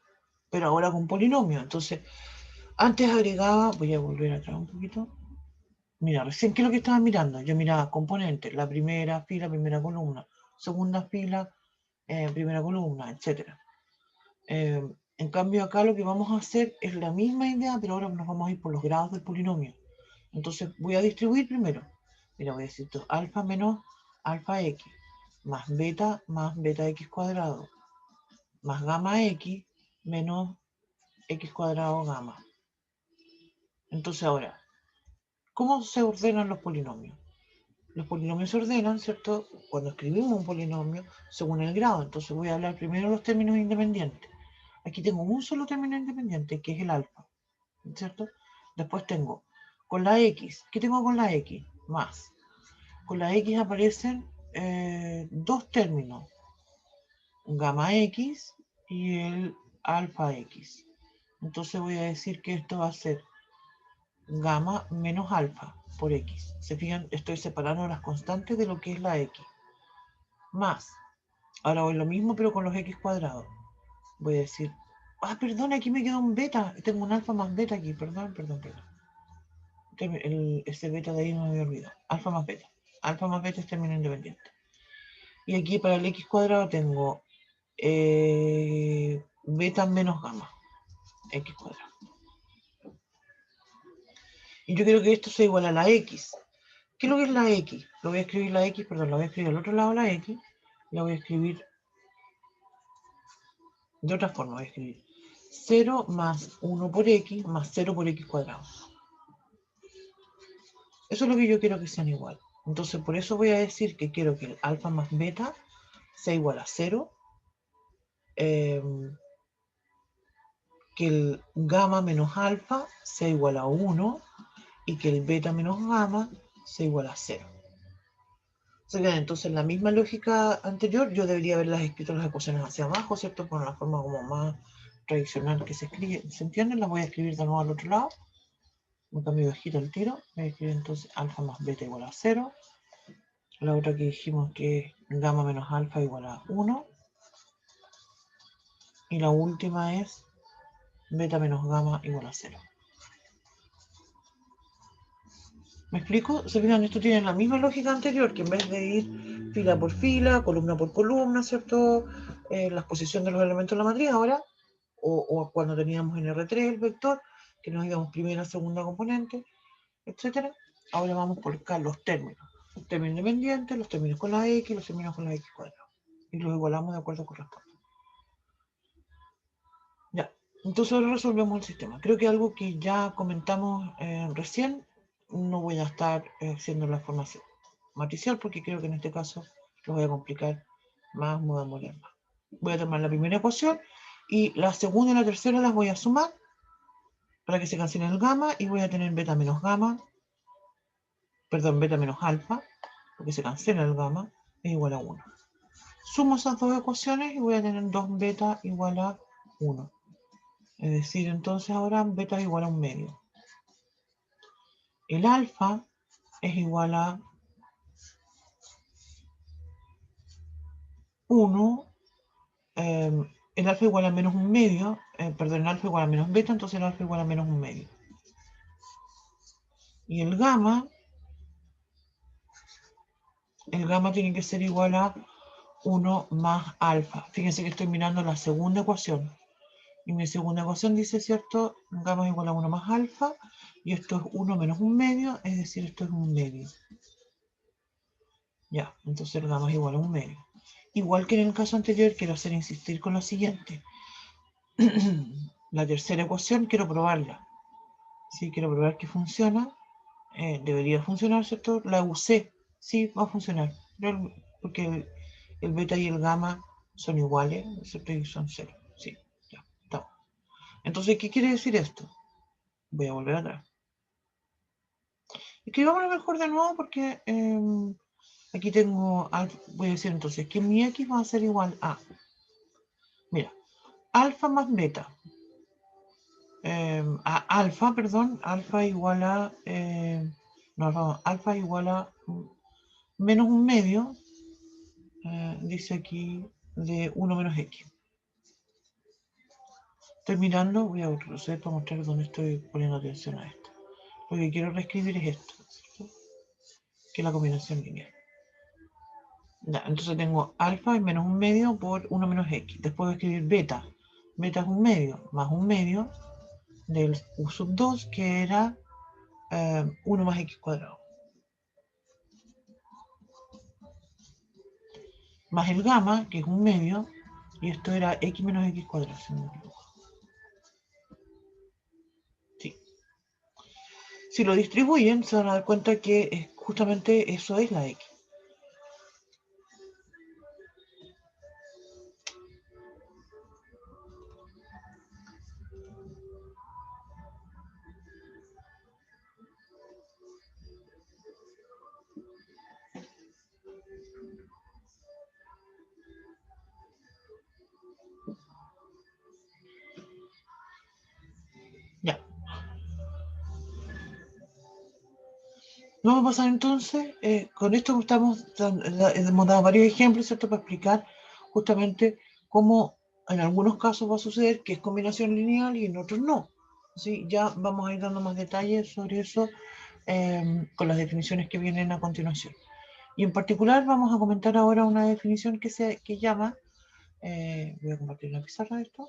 pero ahora con polinomio. Entonces, antes agregaba, voy a volver atrás un poquito. Mira, recién, ¿qué es lo que estaba mirando? Yo miraba componentes, la primera fila, primera columna, segunda fila, primera columna, etc. En cambio, acá lo que vamos a hacer es la misma idea, pero ahora nos vamos a ir por los grados del polinomio. Entonces, voy a distribuir primero. Mira, voy a decir esto, alfa menos alfa x, más beta x cuadrado, más gamma x menos x cuadrado gamma. Entonces ahora, ¿cómo se ordenan los polinomios? Los polinomios se ordenan, ¿cierto? Cuando escribimos un polinomio según el grado. Entonces voy a hablar primero de los términos independientes. Aquí tengo un solo término independiente, que es el alfa, ¿cierto? Después tengo con la x. ¿Qué tengo con la x? Más. Con la x aparecen dos términos, gamma x y el alfa x. Entonces voy a decir que esto va a ser gamma menos alfa por x. Se fijan, estoy separando las constantes de lo que es la x. Más. Ahora voy lo mismo pero con los x cuadrados. Voy a decir, perdón, aquí me queda un beta. Tengo un alfa más beta aquí, perdón. Ese beta de ahí no me había olvidado. Alfa más beta. Alfa más beta es término independiente. Y aquí para el x cuadrado tengo beta menos gamma. X cuadrado. Y yo quiero que esto sea igual a la x. ¿Qué es lo que es la x? Lo voy a escribir la x, perdón, la voy a escribir al otro lado la x. La voy a escribir de otra forma. Voy a escribir 0 más 1 por x más 0 por x cuadrado. Eso es lo que yo quiero que sean igual. Entonces, por eso voy a decir que quiero que el alfa más beta sea igual a 0. Que el gamma menos alfa sea igual a 1 y que el beta menos gamma sea igual a 0. Entonces, en la misma lógica anterior, yo debería haberlas escrito las ecuaciones hacia abajo, ¿cierto? Por la forma como más tradicional que se escribe. ¿Se entiende? Las voy a escribir de nuevo al otro lado. Me cambio de hojita al tiro. Voy a escribir entonces alfa más beta igual a 0. La otra que dijimos que es gamma menos alfa igual a 1. Y la última es beta menos gamma igual a 0. ¿Me explico? Se fijan, esto tiene la misma lógica anterior, que en vez de ir fila por fila, columna por columna, ¿cierto? La exposición de los elementos de la matriz, ahora, o cuando teníamos en R3 el vector, que nos íbamos primera, segunda componente, etcétera. Ahora vamos por acá los términos. Los términos independientes, los términos con la X, los términos con la X cuadrado. Y los igualamos de acuerdo con corresponde. Ya, entonces ahora resolvemos el sistema. Creo que algo que ya comentamos recién, no voy a estar haciendo la formación matricial porque creo que en este caso lo voy a complicar más, me voy a moler más. Voy a tomar la primera ecuación y la segunda y la tercera las voy a sumar para que se cancelen el gamma y voy a tener beta menos gamma, perdón, beta menos alfa, porque se cancela el gamma, es igual a 1. Sumo esas dos ecuaciones y voy a tener 2 beta igual a 1. Es decir, entonces ahora beta es igual a 1 medio. El alfa es igual a 1. El alfa igual a menos 1 medio. Perdón, el alfa igual a menos beta, entonces el alfa igual a menos 1 medio. Y el gamma tiene que ser igual a 1 más alfa. Fíjense que estoy mirando la segunda ecuación. Y mi segunda ecuación dice, ¿cierto? Gamma es igual a 1 más alfa. Y esto es 1 menos 1 medio, es decir, esto es 1 medio. Ya, entonces el gamma es igual a 1 medio. Igual que en el caso anterior, quiero hacer insistir con lo siguiente. La tercera ecuación quiero probarla. Sí, quiero probar que funciona. debería funcionar, ¿cierto? La UC sí va a funcionar, porque el beta y el gamma son iguales, ¿cierto? Y son cero. Sí, ya, está. Entonces, ¿qué quiere decir esto? Voy a volver atrás. Escribámoslo mejor de nuevo porque aquí tengo, voy a decir entonces que mi X va a ser igual a, mira, alfa más beta. A alfa, perdón, alfa igual a, no, alfa igual a menos un medio, dice aquí, de 1 menos X. Estoy mirando, voy a retroceder para mostrar dónde estoy poniendo atención a esto. Lo que quiero reescribir es esto, ¿cierto? Que es la combinación lineal. Ya, entonces tengo alfa y menos un medio por 1 menos X. Después voy a escribir beta. Beta es un medio, más un medio del U sub 2, que era 1 más X cuadrado. Más el gamma, que es un medio, y esto era X menos X cuadrado, si no me equivoco. Sí. Si lo distribuyen, se van a dar cuenta que justamente eso es la X. Ya. Vamos a pasar entonces, con esto hemos dado varios ejemplos, ¿cierto? Para explicar justamente cómo en algunos casos va a suceder que es combinación lineal y en otros no. ¿Sí? Ya vamos a ir dando más detalles sobre eso con las definiciones que vienen a continuación. Y en particular vamos a comentar ahora una definición que llama, voy a compartir la pizarra de esto,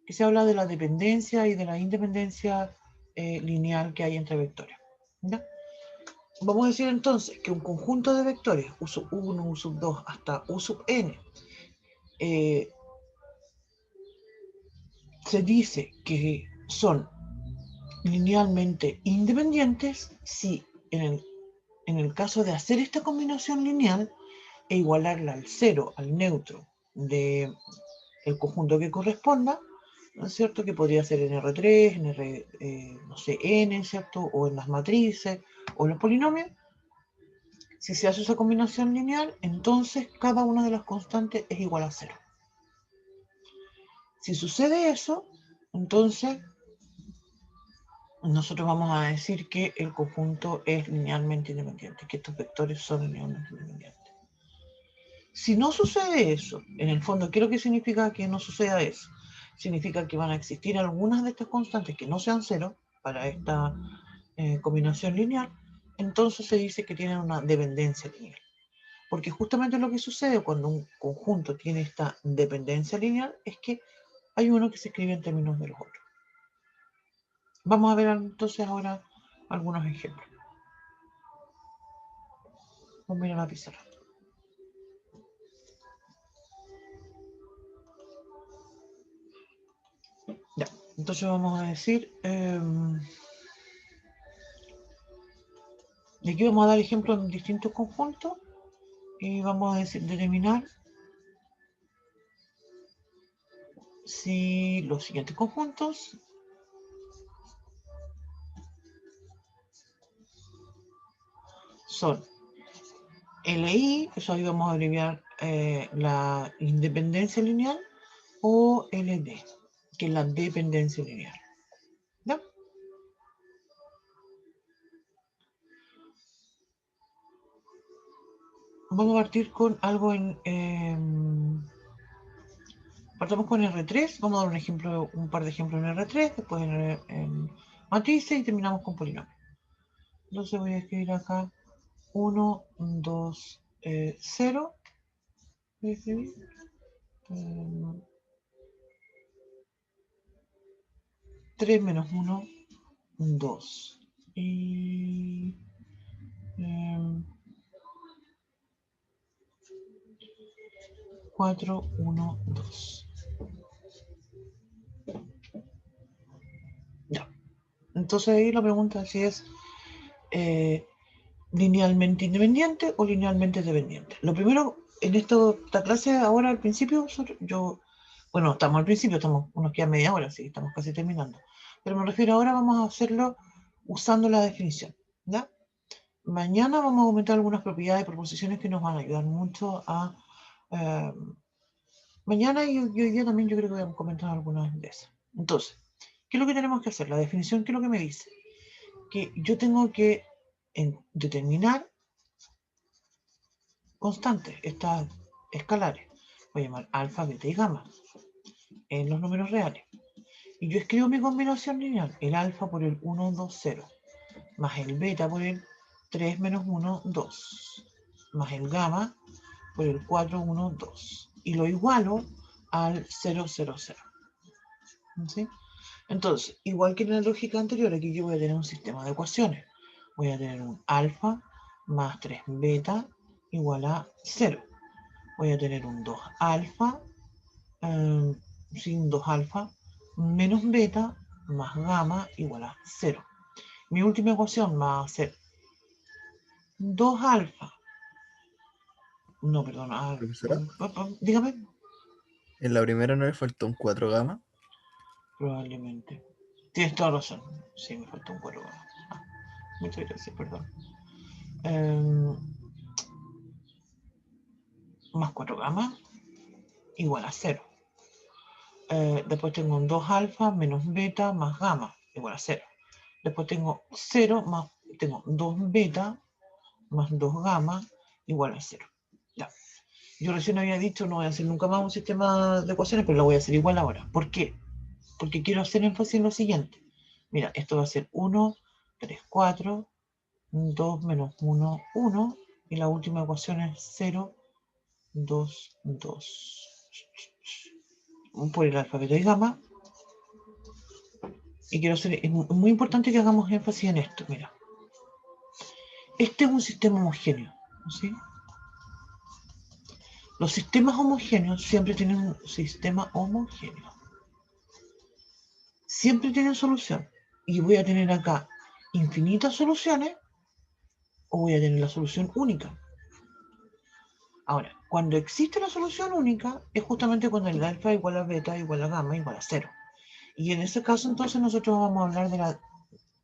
que se habla de la dependencia y de la independencia lineal que hay entre vectores. ¿Ya? Vamos a decir entonces que un conjunto de vectores, U sub 1, U sub 2 hasta U sub n, se dice que son linealmente independientes si en el caso de hacer esta combinación lineal e igualarla al cero, al neutro del conjunto que corresponda, ¿no es cierto? Que podría ser en R3, en R, no sé, N, ¿cierto? O en las matrices, o en los polinomios. Si se hace esa combinación lineal, entonces cada una de las constantes es igual a cero. Si sucede eso, entonces nosotros vamos a decir que el conjunto es linealmente independiente, que estos vectores son linealmente independientes. Si no sucede eso, en el fondo, ¿qué es lo que significa que no suceda eso? Significa que van a existir algunas de estas constantes que no sean cero para esta combinación lineal, entonces se dice que tienen una dependencia lineal. Porque justamente lo que sucede cuando un conjunto tiene esta dependencia lineal es que hay uno que se escribe en términos de los otros. Vamos a ver entonces ahora algunos ejemplos. Vamos a ir a la pizarra. Ya, entonces vamos a decir, y aquí vamos a dar ejemplos en distintos conjuntos y vamos a determinar si los siguientes conjuntos son LI, eso ahí vamos a abreviar la independencia lineal, o LD, que es la dependencia lineal. ¿Ya? Vamos a partir con algo partamos con R3, vamos a dar un par de ejemplos en R3, después en matrices y terminamos con polinomios. Entonces voy a escribir acá 1, 2, 0. Voy a escribir 3 menos 1, 2. Y 4, 1, 2. Ya. Entonces ahí la pregunta si es linealmente independiente o linealmente dependiente. Lo primero, en esta clase ahora al principio, bueno, estamos al principio, nos queda media hora, así que estamos casi terminando. Pero me refiero ahora, vamos a hacerlo usando la definición, ¿ya? Mañana vamos a aumentar algunas propiedades y proposiciones que nos van a ayudar mucho a... mañana y hoy día también yo creo que voy a comentar algunas de esas. Entonces, ¿qué es lo que tenemos que hacer? La definición, ¿qué es lo que me dice? Que yo tengo que determinar constantes, estas escalares. Voy a llamar alfa, beta y gamma en los números reales. Y yo escribo mi combinación lineal, el alfa por el 1, 2, 0, más el beta por el 3, menos 1, 2, más el gamma por el 4, 1, 2. Y lo igualo al 0, 0, 0. ¿Sí? Entonces, igual que en la lógica anterior, aquí yo voy a tener un sistema de ecuaciones. Voy a tener un alfa más 3 beta igual a 0. Voy a tener un 2 alfa, sin 2 alfa, menos beta más gamma igual a 0. Mi última ecuación va a ser 2 alfa. No, perdón. Profesora, Dígame. en la primera no le faltó un 4 gamma. Probablemente. Tienes toda razón. Sí, me faltó un 4 gamma. Muchas gracias, perdón. Más 4 gamma igual a 0. Después tengo un 2 alfa menos beta más gamma igual a 0. Después tengo 0 más, tengo 2 beta más 2 gamma igual a 0. Ya. Yo recién había dicho no voy a hacer nunca más un sistema de ecuaciones, pero lo voy a hacer igual ahora. ¿Por qué? Porque quiero hacer énfasis en lo siguiente. Mira, esto va a ser 1, 3, 4, 2 menos 1, 1. Y la última ecuación es 0, 2, 2. Por el alfabeto y gamma. Y quiero hacer, es muy importante que hagamos énfasis en esto. Mira, este es un sistema homogéneo, ¿sí? Los sistemas homogéneos siempre tienen un sistema homogéneo. Siempre tienen solución. Y voy a tener acá infinitas soluciones o voy a tener la solución única. Ahora, cuando existe la solución única es justamente cuando el alfa igual a beta igual a gamma igual a 0. Y en ese caso entonces nosotros vamos a hablar de la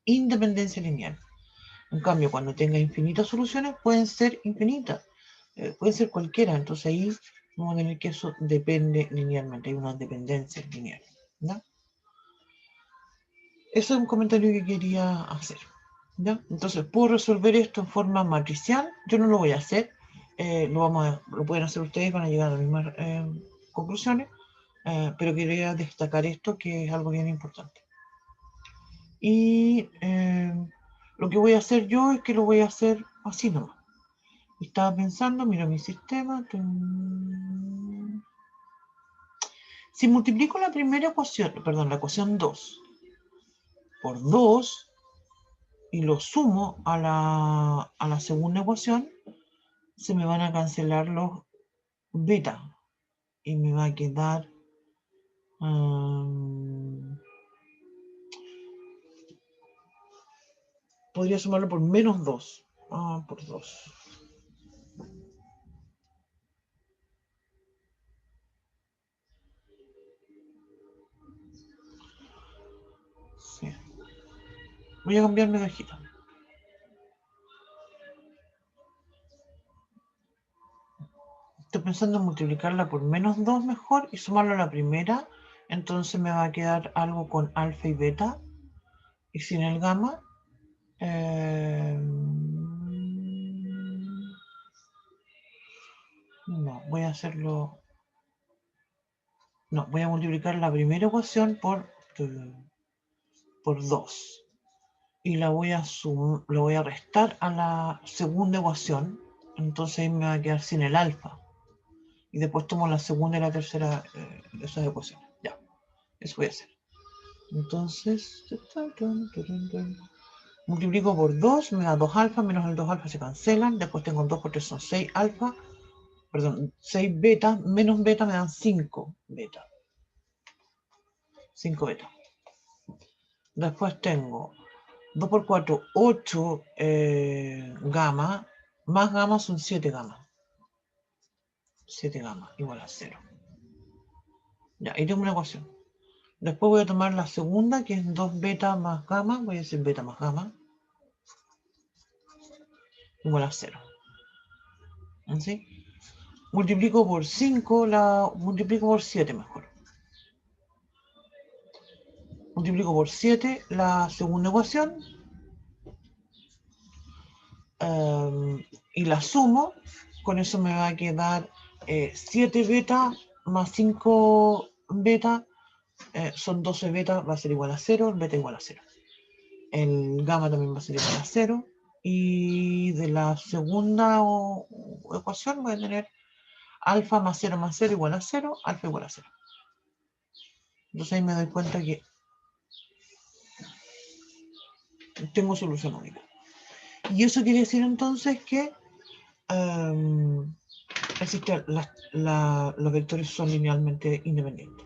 independencia lineal. En cambio, cuando tenga infinitas soluciones pueden ser infinitas. Puede ser cualquiera, entonces ahí vamos a tener que eso depende linealmente, hay una dependencia lineal, ¿ya? Ese es un comentario que quería hacer, ¿ya? Entonces, ¿puedo resolver esto en forma matricial? Yo no lo voy a hacer, lo pueden hacer ustedes, van a llegar a las mismas conclusiones, pero quería destacar esto que es algo bien importante. Y lo que voy a hacer yo es que lo voy a hacer así nomás. Estaba pensando, miro mi sistema. Si multiplico la primera ecuación, perdón, la ecuación 2 por 2 y lo sumo a la segunda ecuación, se me van a cancelar los beta y me va a quedar podría sumarlo por menos 2 por 2. Sí. Voy a cambiarme de hojita. Estoy pensando en multiplicarla por menos 2 mejor y sumarlo a la primera. Entonces me va a quedar algo con alfa y beta. Y sin el gamma. No, voy a hacerlo. No, voy a multiplicar la primera ecuación por 2. Y lo voy a restar a la segunda ecuación. Entonces ahí me va a quedar sin el alfa. Y después tomo la segunda y la tercera de esas ecuaciones. Ya, eso voy a hacer. Entonces, multiplico por 2, me da 2 alfa, menos el 2 alfa se cancelan. Después tengo 2 por 3 son 6 alfa. Perdón, 6 beta, menos beta me dan 5 beta. 5 beta. Después tengo 2 por 4, 8 gamma, más gamma son 7 gamma. 7 gamma igual a 0. Ya, ahí tengo una ecuación. Después voy a tomar la segunda, que es 2 beta más gamma. Voy a decir beta más gamma. Igual a 0. ¿Así? Multiplico por 5, multiplico por 7 mejor. Multiplico por 7 la segunda ecuación. Y la sumo. Con eso me va a quedar 7 beta más 5 beta. Son 12 beta, va a ser igual a 0. El beta igual a 0. El gamma también va a ser igual a 0. Y de la segunda ecuación voy a tener alfa más 0 igual a 0, alfa igual a 0. Entonces ahí me doy cuenta que tengo solución única. Y eso quiere decir entonces que los vectores son linealmente independientes.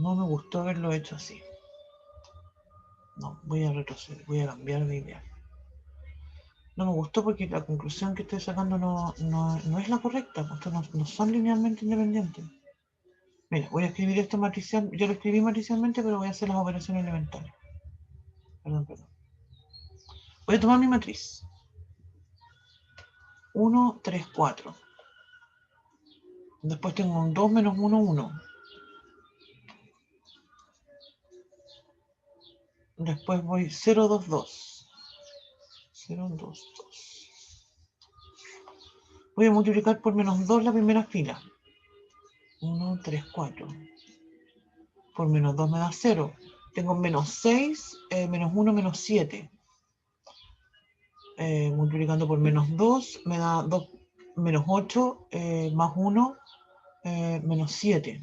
No me gustó haberlo hecho así. No, voy a retroceder, voy a cambiar de idea. No me gustó porque la conclusión que estoy sacando no es la correcta. Estos no son linealmente independientes. Mira, voy a escribir esto matricial. Yo lo escribí matricialmente, pero voy a hacer las operaciones elementales. Perdón. Voy a tomar mi matriz. 1, 3, 4. Después tengo un 2 menos 1, 1. Después voy 0, 2, 2. 0, 2, 2. Voy a multiplicar por menos 2 la primera fila. 1, 3, 4. Por menos 2 me da 0. Tengo menos 6, menos 1, menos 7. Multiplicando por menos 2 me da 2, menos 8, más 1, menos 7.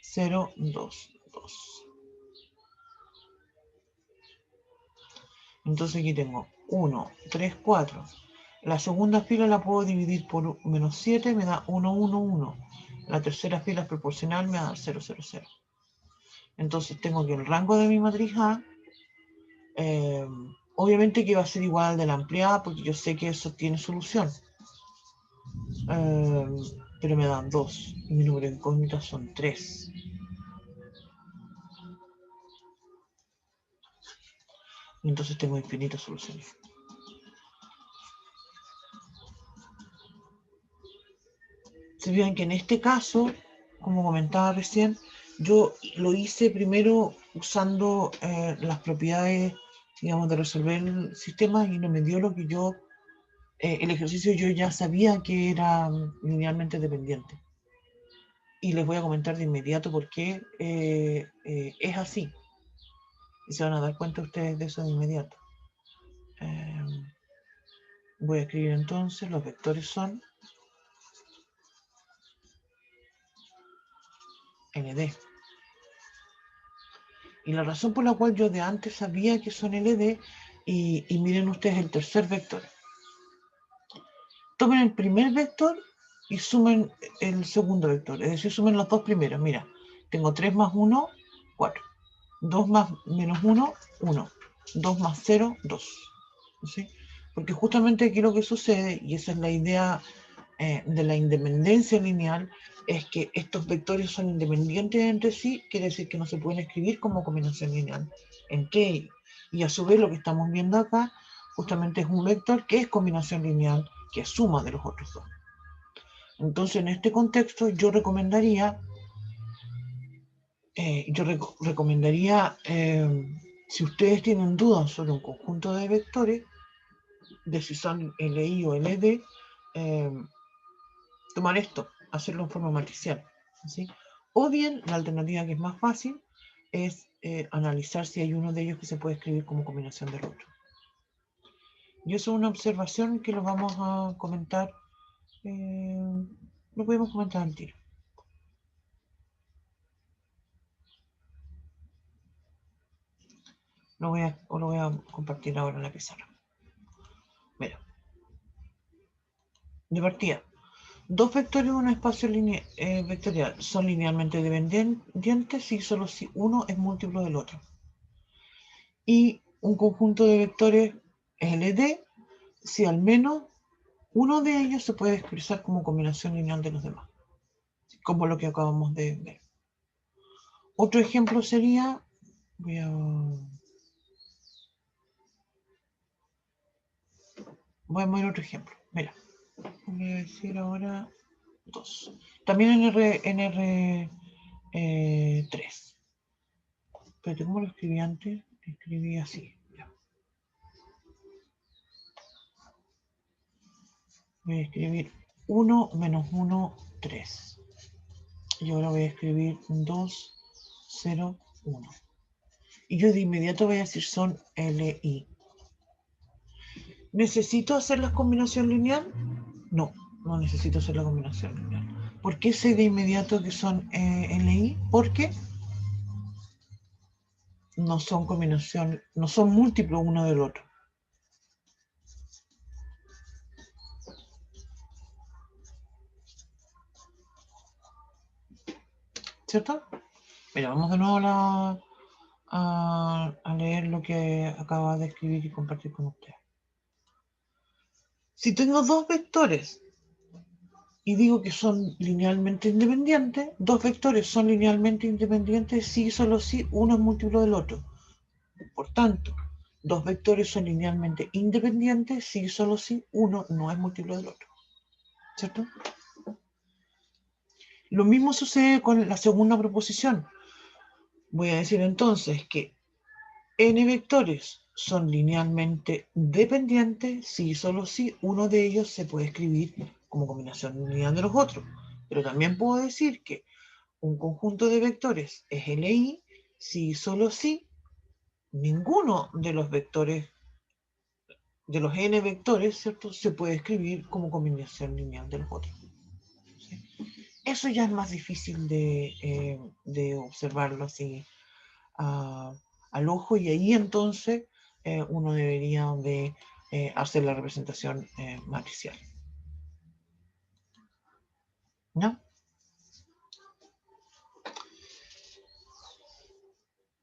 0, 2, 2. Entonces aquí tengo 1, 3, 4. La segunda fila la puedo dividir por menos 7, me da 1, 1, 1. La tercera fila es proporcional, me da 0, 0, 0. Entonces tengo que el rango de mi matriz A, obviamente que va a ser igual al de la ampliada, porque yo sé que eso tiene solución. Pero me dan 2. Y mi número de incógnitas son 3. Entonces tengo infinitas soluciones. Se fijan que en este caso, como comentaba recién, yo lo hice primero usando las propiedades, digamos, de resolver el sistema y no me dio lo que yo, el ejercicio yo ya sabía que era linealmente dependiente. Y les voy a comentar de inmediato por qué es así. Y se van a dar cuenta ustedes de eso de inmediato. Voy a escribir entonces, los vectores son LD. Y la razón por la cual yo de antes sabía que son LD, y miren ustedes el tercer vector. Tomen el primer vector y sumen el segundo vector, es decir, sumen los dos primeros. Mira, tengo 3 más 1, 4. 2 más menos 1, 1. 2 más 0, 2. ¿Sí? Porque justamente aquí lo que sucede, y esa es la idea de la independencia lineal, es que estos vectores son independientes entre sí, quiere decir que no se pueden escribir como combinación lineal entre ellos. Y a su vez lo que estamos viendo acá justamente es un vector que es combinación lineal, que es suma de los otros dos. Entonces en este contexto yo recomendaría, si ustedes tienen dudas sobre un conjunto de vectores, de si son LI o LD, tomar esto, hacerlo en forma matricial. ¿Sí? O bien, la alternativa que es más fácil es analizar si hay uno de ellos que se puede escribir como combinación del otro. Y eso es una observación que lo vamos a comentar, lo podemos comentar al tiro. Lo voy a compartir ahora en la pizarra. Mira. De partida, dos vectores de un espacio vectorial son linealmente dependientes si solo si uno es múltiplo del otro. Y un conjunto de vectores es LD si al menos uno de ellos se puede expresar como combinación lineal de los demás, como lo que acabamos de ver. Otro ejemplo sería, voy a poner otro ejemplo. Mira, voy a decir ahora 2. También en R3. Pero ¿cómo lo escribí antes? Escribí así. Ya. Voy a escribir 1 menos 1, 3. Y ahora voy a escribir 2, 0, 1. Y yo de inmediato voy a decir son LI. ¿Necesito hacer la combinación lineal? No, no necesito hacer la combinación lineal. ¿Por qué sé de inmediato que son LI? Porque no son combinación, no son múltiplos uno del otro. ¿Cierto? Mira, vamos de nuevo a leer lo que acaba de escribir y compartir con ustedes. Si tengo dos vectores y digo que son linealmente independientes, dos vectores son linealmente independientes si y solo si uno es múltiplo del otro. Por tanto, dos vectores son linealmente independientes si y solo si uno no es múltiplo del otro. ¿Cierto? Lo mismo sucede con la segunda proposición. Voy a decir entonces que n vectores son linealmente dependientes si y solo si uno de ellos se puede escribir como combinación lineal de los otros. Pero también puedo decir que un conjunto de vectores es LI si y solo si ninguno de los vectores, de los n vectores, ¿cierto?, se puede escribir como combinación lineal de los otros. ¿Sí? Eso ya es más difícil de observarlo así al ojo, y ahí entonces uno debería de hacer la representación matricial. ¿No?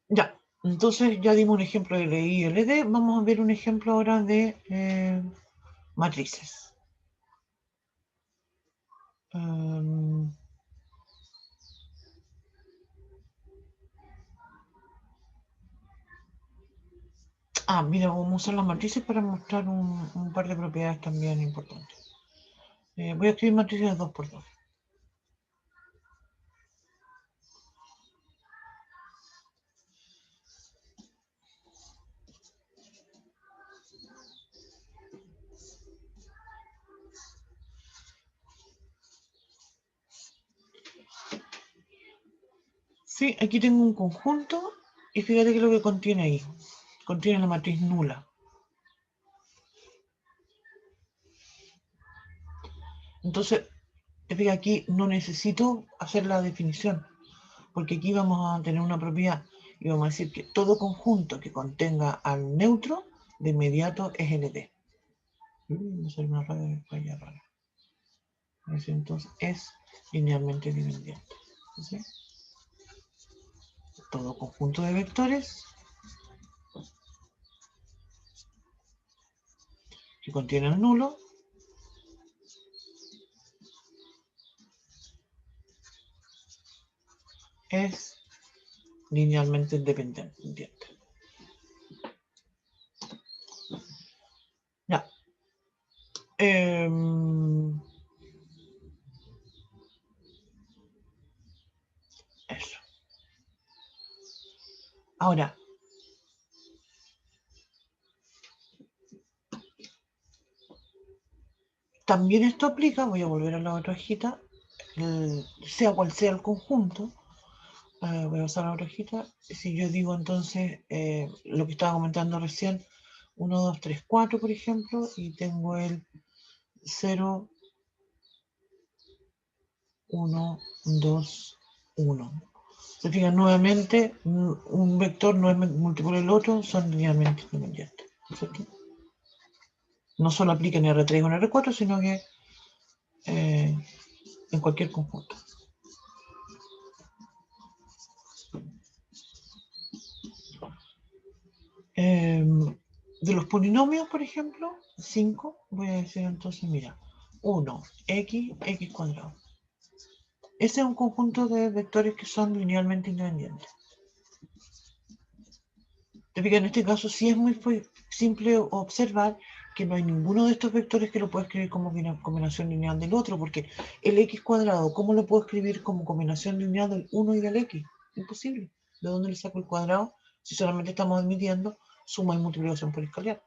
Ya, entonces ya dimos un ejemplo de LI y LD, vamos a ver un ejemplo ahora de matrices. Mira, vamos a usar las matrices para mostrar un par de propiedades también importantes. Voy a escribir matrices de 2 por 2. Sí, aquí tengo un conjunto y fíjate que lo que contiene ahí. Contiene la matriz nula. Entonces, fíjate, aquí no necesito hacer la definición, porque aquí vamos a tener una propiedad y vamos a decir que todo conjunto que contenga al neutro de inmediato es LD. No soy una falla rara. Entonces es linealmente dependiente. ¿Sí? Todo conjunto de vectores que contienen el nulo es linealmente dependiente. Ya. Eso. Ahora, también esto aplica, voy a volver a la otra hojita, sea cual sea el conjunto, voy a usar la otra hojita. Si yo digo entonces lo que estaba comentando recién, 1, 2, 3, 4, por ejemplo, y tengo el 0, 1, 2, 1. Se fijan nuevamente, un vector no es múltiplo del otro, son linealmente independientes, ¿cierto? No solo aplica en R3 o en R4, sino que en cualquier conjunto. De los polinomios, por ejemplo, 5, voy a decir entonces, mira, 1, x cuadrado. Ese es un conjunto de vectores que son linealmente independientes. Te fijas, en este caso sí es muy simple observar que no hay ninguno de estos vectores que lo pueda escribir como combinación lineal del otro, porque el x cuadrado, ¿cómo lo puedo escribir como combinación lineal del 1 y del x? Imposible. ¿De dónde le saco el cuadrado si solamente estamos admitiendo suma y multiplicación por escalar?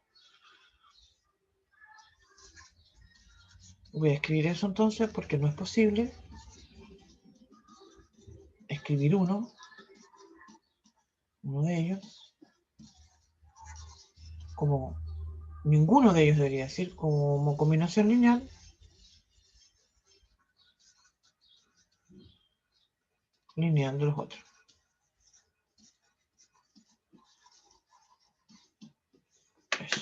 Voy a escribir eso entonces porque no es posible escribir uno de ellos, como ninguno de ellos debería decir, como combinación lineal de los otros. Eso.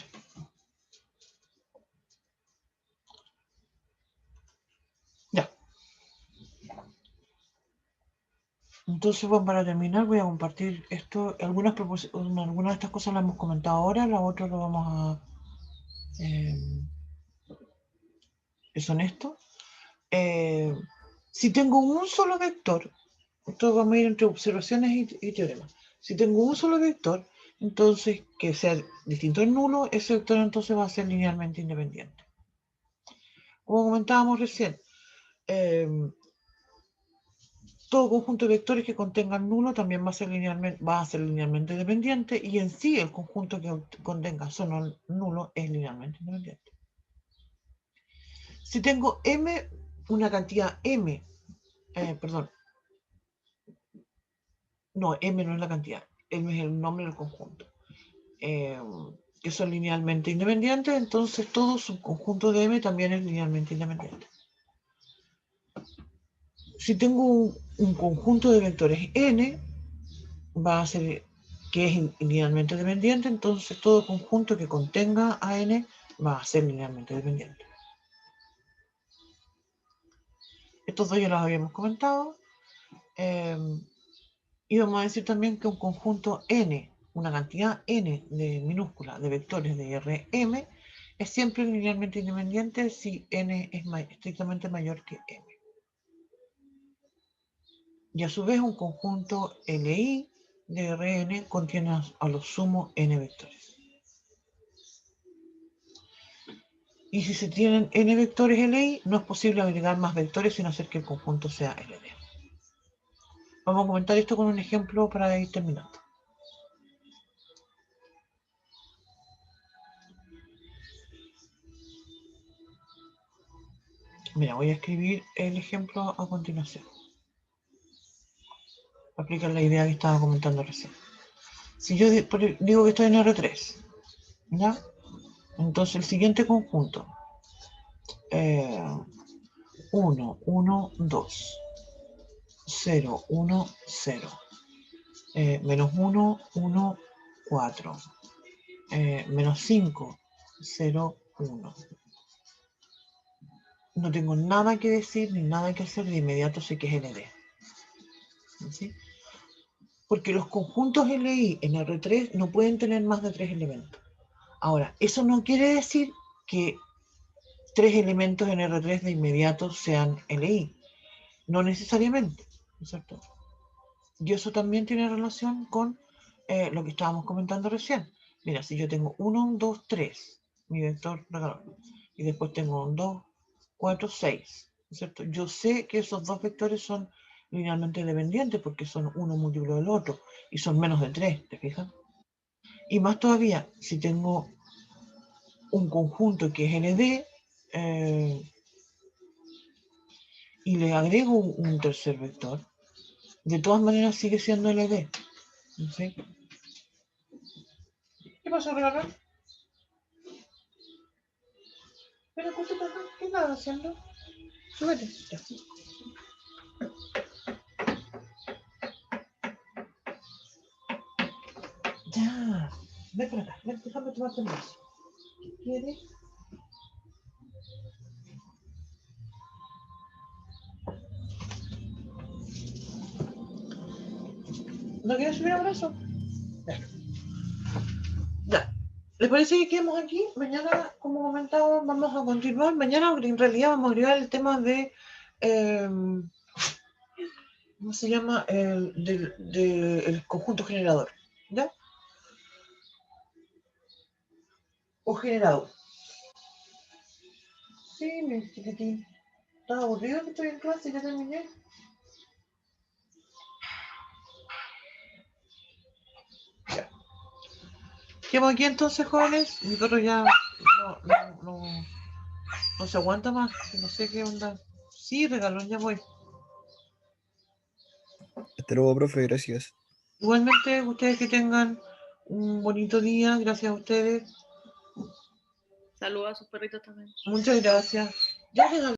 Ya. Entonces, bueno, para terminar voy a compartir esto. Algunas de estas cosas las hemos comentado ahora, las otras lo vamos a... que son estos. Si tengo un solo vector, entonces vamos a ir entre observaciones y teoremas. Si tengo un solo vector, entonces que sea distinto al nulo, ese vector entonces va a ser linealmente independiente. Como comentábamos recién, todo conjunto de vectores que contengan nulo también va a ser linealmente dependiente, y en sí el conjunto que contenga solo nulo es linealmente independiente. Si tengo m, una cantidad m, perdón, no, m no es la cantidad, m es el nombre del conjunto, que son linealmente independientes, entonces todo subconjunto de m también es linealmente independiente. Si tengo un conjunto de vectores n, va a ser que es linealmente dependiente, entonces todo conjunto que contenga a n va a ser linealmente dependiente. Estos dos ya los habíamos comentado. Y vamos a decir también que un conjunto n, una cantidad n de minúscula de vectores de Rm, es siempre linealmente independiente si n es estrictamente mayor que m. Y a su vez un conjunto Li de Rn contiene a lo sumo n vectores. Y si se tienen n vectores Li, no es posible agregar más vectores sin hacer que el conjunto sea Ld. Vamos a comentar esto con un ejemplo para ir terminando. Mira, voy a escribir el ejemplo a continuación. Aplicar la idea que estaba comentando recién. Si yo digo que estoy en R3, ¿ya? Entonces el siguiente conjunto, 1, 1, 2, 0, 1, 0, menos 1, 1, 4, menos 5, 0, 1. No tengo nada que decir ni nada que hacer, de inmediato sé que es LD. ¿Sí? Porque los conjuntos LI en R3 no pueden tener más de 3 elementos. Ahora, eso no quiere decir que 3 elementos en R3 de inmediato sean LI. No necesariamente, ¿no es cierto? Y eso también tiene relación con lo que estábamos comentando recién. Mira, si yo tengo 1, 2, 3, mi vector regalado, y después tengo un 2, 4, 6, ¿no es cierto? Yo sé que esos dos vectores son linealmente dependientes porque son uno múltiplo del otro y son menos de 3, ¿te fijas? Y más todavía, si tengo un conjunto que es LD y le agrego un tercer vector, de todas maneras sigue siendo LD. ¿Sí? ¿Qué pasó, Regalar? Pero ¿qué estás haciendo? Súbete. Ya. Ya. Ven por acá. Ven, déjame tomarte un vaso. ¿Qué quieres? ¿No quieres subir a brazo? Ya. Ya. ¿Les parece que quedemos aquí? Mañana, como comentaba, vamos a continuar. Mañana, en realidad, vamos a agregar el tema de... ¿cómo se llama? El conjunto generador. ¿Ya? O generado. Sí, mi chiquitín. ¿Estás aburrido que estoy en clase y ya terminé? Ya. Quedamos aquí entonces, jóvenes. Mi perro ya no se aguanta más. No sé qué onda. Sí, regalón, ya voy. Hasta luego, profe, gracias. Igualmente, ustedes que tengan un bonito día. Gracias a ustedes. Saludos a sus perritos también. Muchas gracias. Ya regalón.